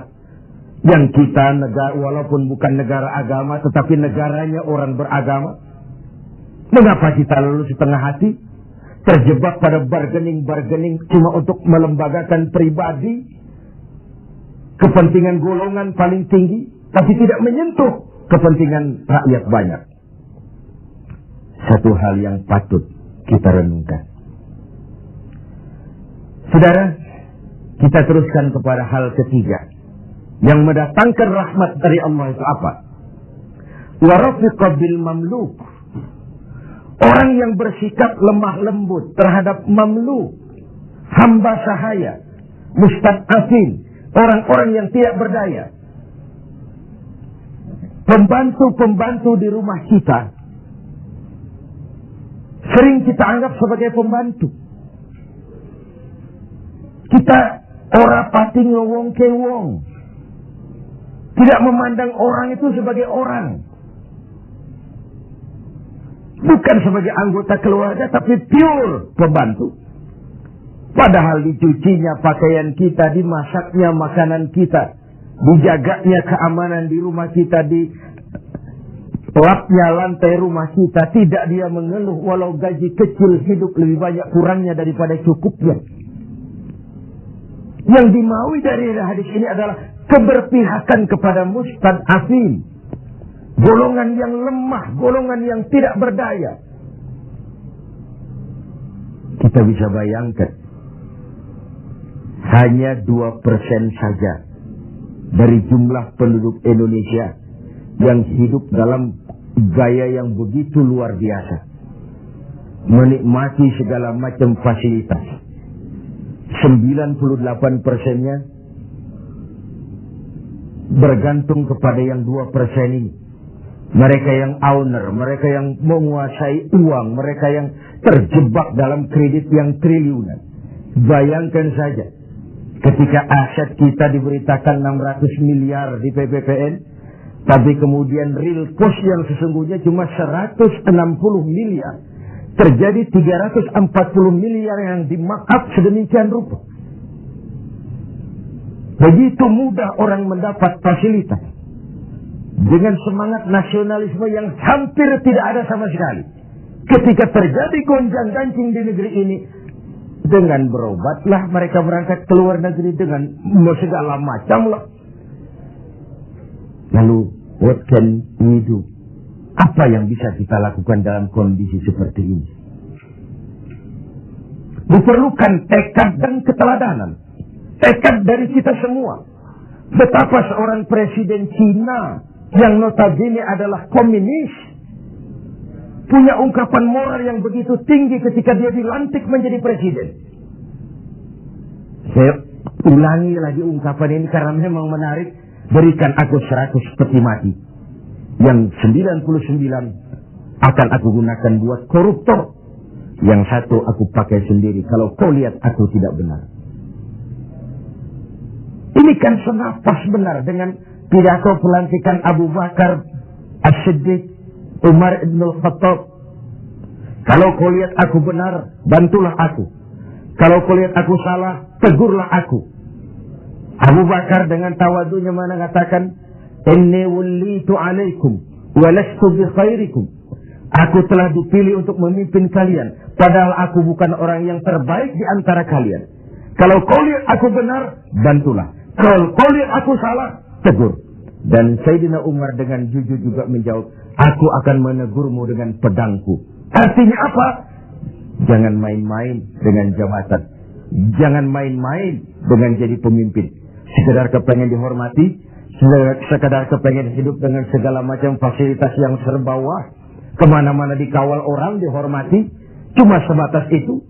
yang kita negara walaupun bukan negara agama tetapi negaranya orang beragama, mengapa kita lalu setengah hati terjebak pada bargaining cuma untuk melembagakan pribadi, kepentingan golongan paling tinggi, tapi tidak menyentuh kepentingan rakyat banyak. Satu hal yang patut kita renungkan. Saudara, kita teruskan kepada hal ketiga. Yang mendatangkan rahmat dari Allah itu apa? Wa rafiqa bil mamluk. Orang yang bersikap lemah lembut terhadap mamluk, hamba sahaya, mustad'afin, orang-orang yang tidak berdaya. Pembantu-pembantu di rumah kita sering kita anggap sebagai pembantu. Kita ora pati ngowong ke wong. Tidak memandang orang itu sebagai orang. Bukan sebagai anggota keluarga, tapi pure pembantu. Padahal dicucinya pakaian kita, dimasaknya makanan kita, dijaganya keamanan di rumah kita, di lapnya lantai rumah kita. Tidak dia mengeluh walau gaji kecil, hidup lebih banyak kurangnya daripada cukupnya. Yang dimaui dari hadis ini adalah keberpihakan kepada mustad'afin, golongan yang lemah, golongan yang tidak berdaya. Kita bisa bayangkan, hanya 2% saja dari jumlah penduduk Indonesia yang hidup dalam gaya yang begitu luar biasa, menikmati segala macam fasilitas. 98%-nya bergantung kepada yang 2% ini. Mereka yang owner, mereka yang menguasai uang, mereka yang terjebak dalam kredit yang triliunan. Bayangkan saja, ketika aset kita diberitakan 600 miliar di PPPN, tapi kemudian real cost yang sesungguhnya cuma 160 miliar. Terjadi 340 miliar yang di-markup sedemikian rupa. Begitu mudah orang mendapat fasilitas. Dengan semangat nasionalisme yang hampir tidak ada sama sekali. Ketika terjadi gonjang-ganjing di negeri ini, dengan berobatlah mereka berangkat ke luar negeri dengan segala macam lah. Lalu, what can we do? Apa yang bisa kita lakukan dalam kondisi seperti ini? Diperlukan tekad dan keteladanan. Tekad dari kita semua. Betapa seorang presiden Cina yang notabene adalah komunis punya ungkapan moral yang begitu tinggi ketika dia dilantik menjadi presiden. Saya ulangi lagi ungkapan ini karena memang menarik. Berikan aku 100 peti mati. Yang 99 akan aku gunakan buat koruptor. Yang 1 aku pakai sendiri kalau kau lihat aku tidak benar. Ini kan senapas benar dengan pidato pelantikan Abu Bakar As-Siddiq, Umar Ibn Al-Khattab. Kalau kau lihat aku benar, bantulah aku. Kalau kau lihat aku salah, tegurlah aku. Abu Bakar dengan tawadunya mengatakan, Inni wulitu alaikum walastu bi khairikum. Aku telah dipilih untuk memimpin kalian, padahal aku bukan orang yang terbaik di antara kalian. Kalau kau lihat aku benar, bantulah. Kalau kau lihat aku salah, tegur. Dan Sayyidina Umar dengan jujur juga menjawab, aku akan menegurmu dengan pedangku. Artinya apa? Jangan main-main dengan jabatan. Jangan main-main dengan jadi pemimpin. Sekedar kepengen dihormati, sekedar kepengen hidup dengan segala macam fasilitas yang serba wah, kemana-mana dikawal orang, dihormati, cuma sebatas itu.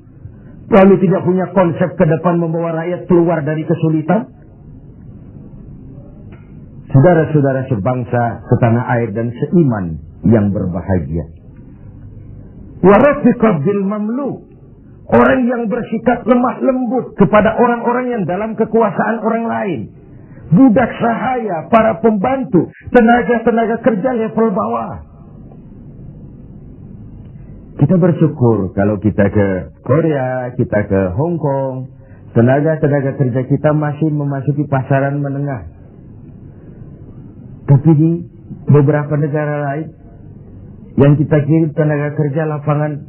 Lalu tidak punya konsep ke depan membawa rakyat keluar dari kesulitan. Saudara-saudara sebangsa, setanah air dan seiman yang berbahagia. Warafiqad bil mamluk, orang yang bersikap lemah lembut kepada orang-orang yang dalam kekuasaan orang lain. Budak sahaya, para pembantu, tenaga-tenaga kerja level bawah. Kita bersyukur kalau kita ke Korea, kita ke Hong Kong, tenaga-tenaga kerja kita masih memasuki pasaran menengah. Tapi di beberapa negara lain, yang kita kirim tenaga kerja lapangan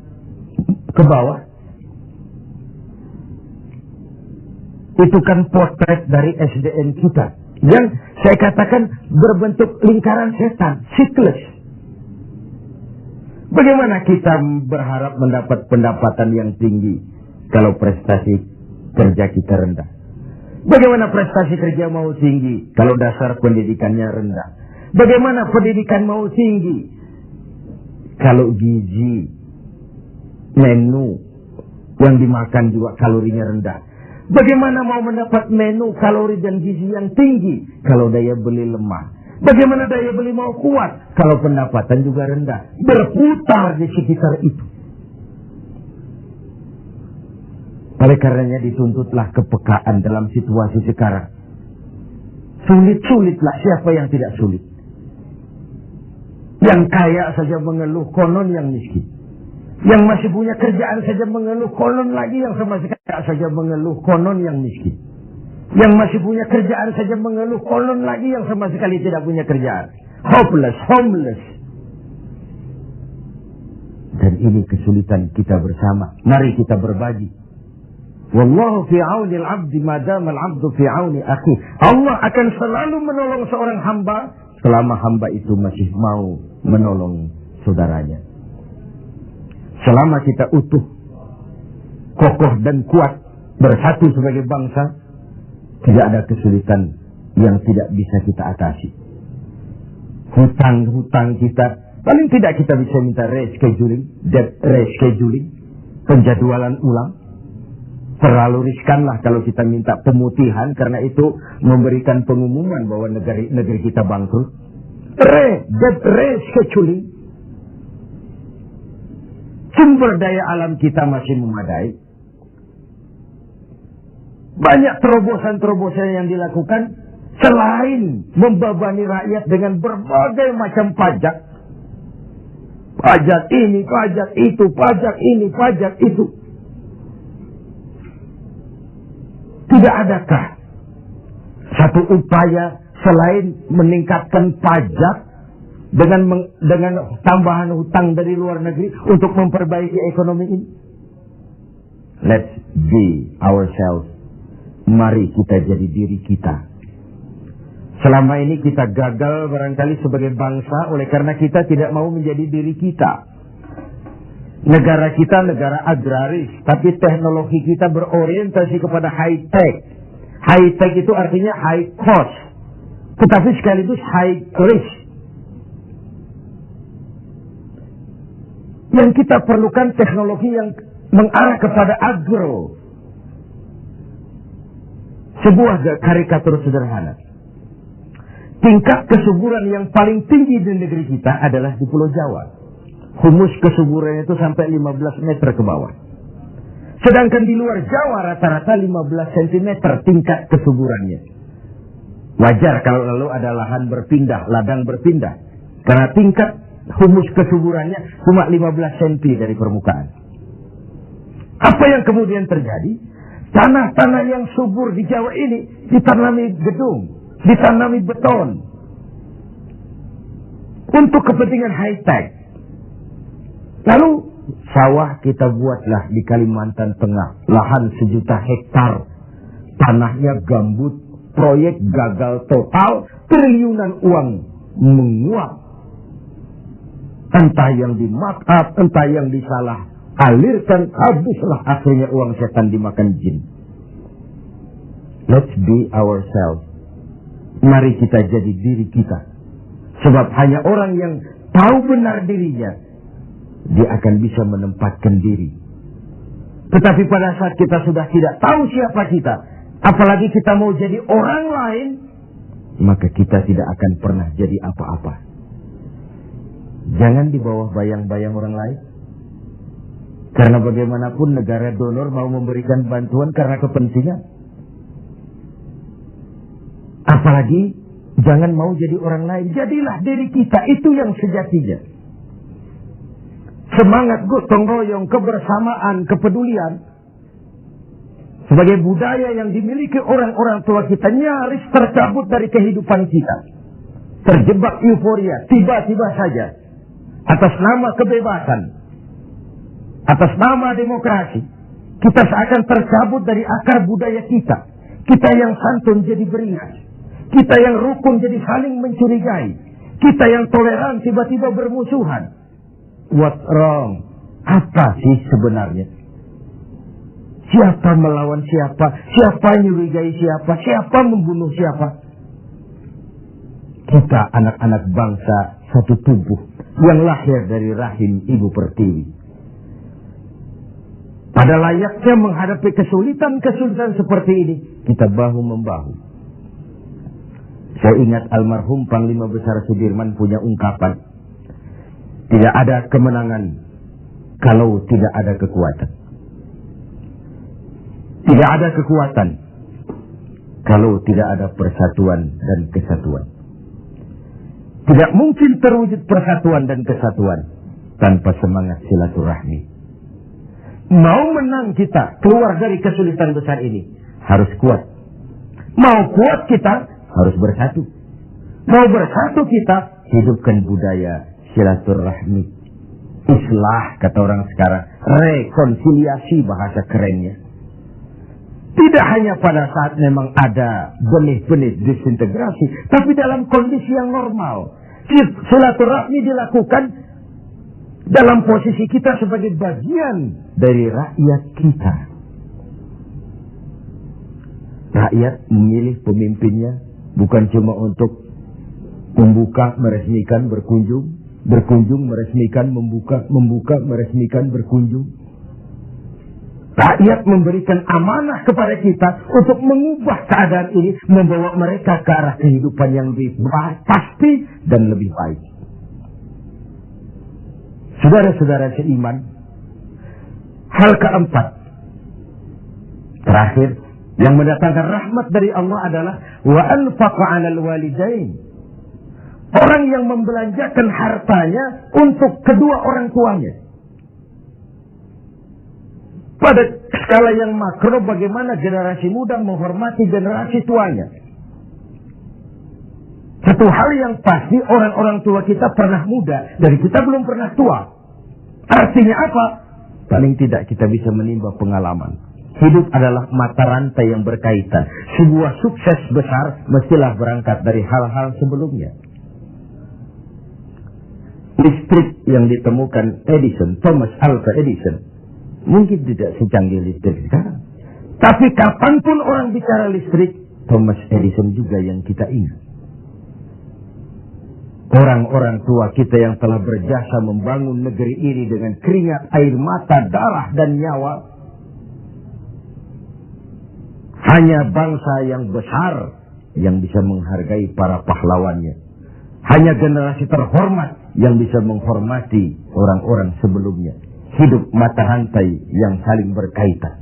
ke bawah, itu kan potret dari SDM kita. Yang saya katakan berbentuk lingkaran setan, siklus. Bagaimana kita berharap mendapat pendapatan yang tinggi kalau prestasi kerja kita rendah? Bagaimana prestasi kerja mau tinggi kalau dasar pendidikannya rendah? Bagaimana pendidikan mau tinggi kalau gizi, menu yang dimakan juga kalorinya rendah? Bagaimana mau mendapat menu kalori dan gizi yang tinggi kalau daya beli lemah? Bagaimana daya beli mau kuat kalau pendapatan juga rendah? Berputar di sekitar itu. Oleh karenanya dituntutlah kepekaan dalam situasi sekarang. Sulit-sulitlah, siapa yang tidak sulit? Yang kaya saja mengeluh, konon yang miskin. Yang masih punya kerjaan saja mengeluh, konon lagi yang sama sekali saja mengeluh, konon yang miskin. Yang masih punya kerjaan saja mengeluh, konon lagi yang sama sekali tidak punya kerjaan. Hopeless, homeless. Dan ini kesulitan kita bersama. Mari kita berbagi. Wallahu fi auni al-'abdi madama al-'abdu fi auni akhi. Allah akan selalu menolong seorang hamba selama hamba itu masih mau menolong saudaranya. Selama kita utuh, kokoh dan kuat, bersatu sebagai bangsa, tidak ada kesulitan yang tidak bisa kita atasi. Hutang-hutang kita, paling tidak kita bisa minta rescheduling, debt rescheduling, penjadwalan ulang. Terlalu riskanlah kalau kita minta pemutihan, karena itu memberikan pengumuman bahwa negeri kita bangkrut. Debt rescheduling. Sumber daya alam kita masih memadai. Banyak terobosan-terobosan yang dilakukan selain membebani rakyat dengan berbagai macam pajak. Pajak ini, pajak itu, pajak ini, pajak itu. Tidak adakah satu upaya selain meningkatkan pajak dengan tambahan hutang dari luar negeri untuk memperbaiki ekonomi ini? Let's be ourselves. Mari kita jadi diri kita. Selama ini kita gagal barangkali sebagai bangsa oleh karena kita tidak mau menjadi diri kita. Negara kita negara agraris, tapi teknologi kita berorientasi kepada high tech. High tech itu artinya high cost, tetapi sekaligus high risk. Yang kita perlukan teknologi yang mengarah kepada agro. Sebuah karikatur sederhana. Tingkat kesuburan yang paling tinggi di negeri kita adalah di Pulau Jawa. Humus kesuburan itu sampai 15 meter ke bawah. Sedangkan di luar Jawa rata-rata 15 cm tingkat kesuburannya. Wajar kalau lalu ada lahan berpindah, ladang berpindah. Karena tingkat humus kesuburannya cuma 15 cm dari permukaan. Apa yang kemudian terjadi? Tanah-tanah yang subur di Jawa ini ditanami gedung, ditanami beton. Untuk kepentingan high-tech. Lalu sawah kita buatlah di Kalimantan Tengah. Lahan 1 juta hektar. Tanahnya gambut. Proyek gagal total. Triliunan uang menguap. Entah yang di-markup, entah yang disalah alirkan, habislah akhirnya uang setan dimakan jin. Let's be ourselves. Mari kita jadi diri kita. Sebab hanya orang yang tahu benar dirinya, dia akan bisa menempatkan diri. Tetapi pada saat kita sudah tidak tahu siapa kita, apalagi kita mau jadi orang lain, maka kita tidak akan pernah jadi apa-apa. Jangan di bawah bayang-bayang orang lain. Karena bagaimanapun negara donor mau memberikan bantuan karena kepentingan. Apalagi jangan mau jadi orang lain. Jadilah diri kita, itu yang sejatinya. Semangat gotong royong, kebersamaan, kepedulian sebagai budaya yang dimiliki orang-orang tua kita nyaris tercabut dari kehidupan kita. Terjebak euforia, tiba-tiba saja atas nama kebebasan, atas nama demokrasi, kita seakan tercabut dari akar budaya kita. Kita yang santun jadi beringas, kita yang rukun jadi saling mencurigai, kita yang toleran tiba-tiba bermusuhan. What's wrong? Apa sih sebenarnya? Siapa melawan siapa? Siapa nyurigai siapa? Siapa membunuh siapa? Kita anak-anak bangsa satu tubuh yang lahir dari rahim Ibu Pertiwi. Pada layaknya menghadapi kesulitan-kesulitan seperti ini, kita bahu-membahu. Saya ingat almarhum Panglima Besar Sudirman punya ungkapan, tidak ada kemenangan kalau tidak ada kekuatan. Tidak ada kekuatan kalau tidak ada persatuan dan kesatuan. Tidak mungkin terwujud persatuan dan kesatuan tanpa semangat silaturahmi. Mau menang kita keluar dari kesulitan besar ini, harus kuat. Mau kuat kita, harus bersatu. Mau bersatu kita, hidupkan budaya silaturahmi. Islah, kata orang sekarang. Rekonsiliasi, bahasa kerennya. Tidak hanya pada saat memang ada benih-benih disintegrasi, tapi dalam kondisi yang normal. Silaturahmi dilakukan dalam posisi kita sebagai bagian dari rakyat kita. Rakyat memilih pemimpinnya bukan cuma untuk membuka, meresmikan, berkunjung, meresmikan, membuka, meresmikan, berkunjung. Rakyat memberikan amanah kepada kita untuk mengubah keadaan ini, membawa mereka ke arah kehidupan yang lebih pasti dan lebih baik. Saudara-saudara seiman, hal keempat, terakhir, yang mendatangkan rahmat dari Allah adalah wa anfaqa 'alal walidain. Orang yang membelanjakan hartanya untuk kedua orang tuanya. Pada skala yang makro, bagaimana generasi muda menghormati generasi tuanya. Satu hal yang pasti, orang-orang tua kita pernah muda, dan kita belum pernah tua. Artinya apa? Paling tidak kita bisa menimba pengalaman. Hidup adalah mata rantai yang berkaitan. Sebuah sukses besar mestilah berangkat dari hal-hal sebelumnya. Listrik yang ditemukan Edison, Thomas Alva Edison, mungkin tidak secanggih listrik sekarang. Tapi kapanpun orang bicara listrik, Thomas Edison juga yang kita ingat. Orang-orang tua kita yang telah berjasa membangun negeri ini dengan keringat, air mata, darah, dan nyawa. Hanya bangsa yang besar yang bisa menghargai para pahlawannya. Hanya generasi terhormat yang bisa menghormati orang-orang sebelumnya. Hidup mata rantai yang saling berkaitan.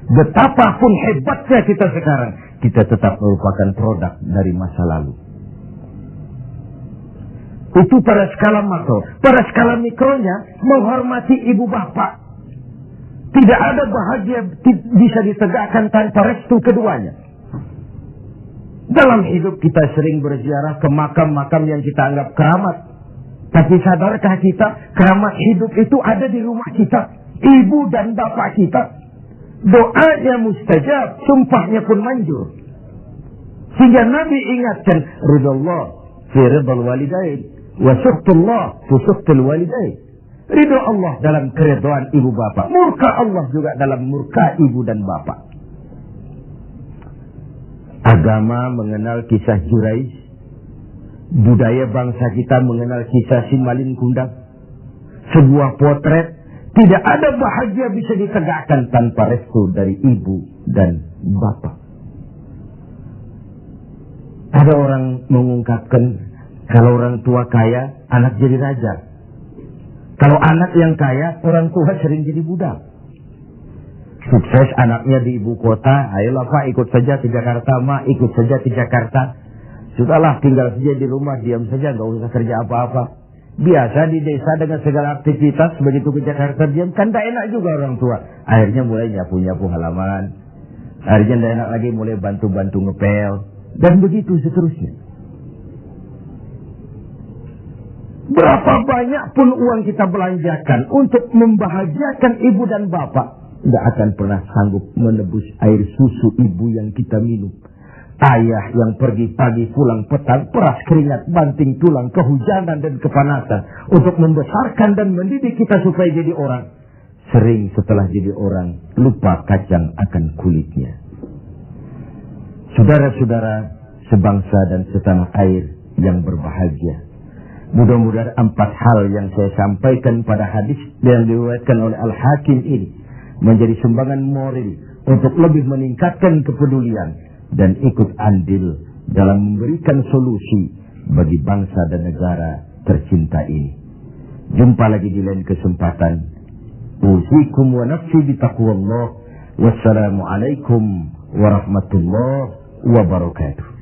Betapapun hebatnya kita sekarang, kita tetap merupakan produk dari masa lalu. Itu pada skala makro. Pada skala mikronya, menghormati ibu bapak. Tidak ada bahagia bisa ditegakkan tanpa restu keduanya. Dalam hidup kita sering berziarah ke makam-makam yang kita anggap keramat. Tapi sadarkah kita, keramat hidup itu ada di rumah kita, ibu dan bapak kita. Doanya mustajab, sumpahnya pun manjur. Sehingga Nabi ingatkan, ridallah fi ridal walidain, wa suhtullah fi suhtul walidain. Ridho Allah dalam keridhaan ibu bapak, murka Allah juga dalam murka ibu dan bapak. Agama mengenal kisah Juraij, budaya bangsa kita mengenal kisah Simalin Kundang. Sebuah potret, tidak ada bahagia bisa ditegakkan tanpa restu dari ibu dan bapak. Ada orang mengungkapkan, kalau orang tua kaya, anak jadi raja. Kalau anak yang kaya, orang tua sering jadi budak. Sukses anaknya di ibu kota, ayolah Pak ikut saja ke Jakarta, Ma ikut saja ke Jakarta. Sudahlah tinggal saja di rumah, diam saja, gak usah kerja apa-apa. Biasa di desa dengan segala aktivitas, begitu ke Jakarta diam, kan tak enak juga orang tua. Akhirnya mulai nyapu-nyapu halaman. Akhirnya tak enak lagi mulai bantu-bantu ngepel. Dan begitu seterusnya. Berapa banyak pun uang kita belanjakan untuk membahagiakan ibu dan bapak, tidak akan pernah sanggup menebus air susu ibu yang kita minum. Ayah yang pergi pagi pulang petang, peras keringat, banting tulang, kehujanan dan kepanasan untuk membesarkan dan mendidik kita supaya jadi orang. Sering setelah jadi orang, lupa kacang akan kulitnya. Saudara-saudara sebangsa dan setanah air yang berbahagia. Mudah-mudahan 4 hal yang saya sampaikan pada hadis yang diriwayatkan oleh Al-Hakim ini menjadi sumbangan moral untuk lebih meningkatkan kepedulian dan ikut andil dalam memberikan solusi bagi bangsa dan negara tercinta ini. Jumpa lagi di lain kesempatan. Usikum wa nafsi bitaqwallah. Wassalamualaikum warahmatullahi wabarakatuh.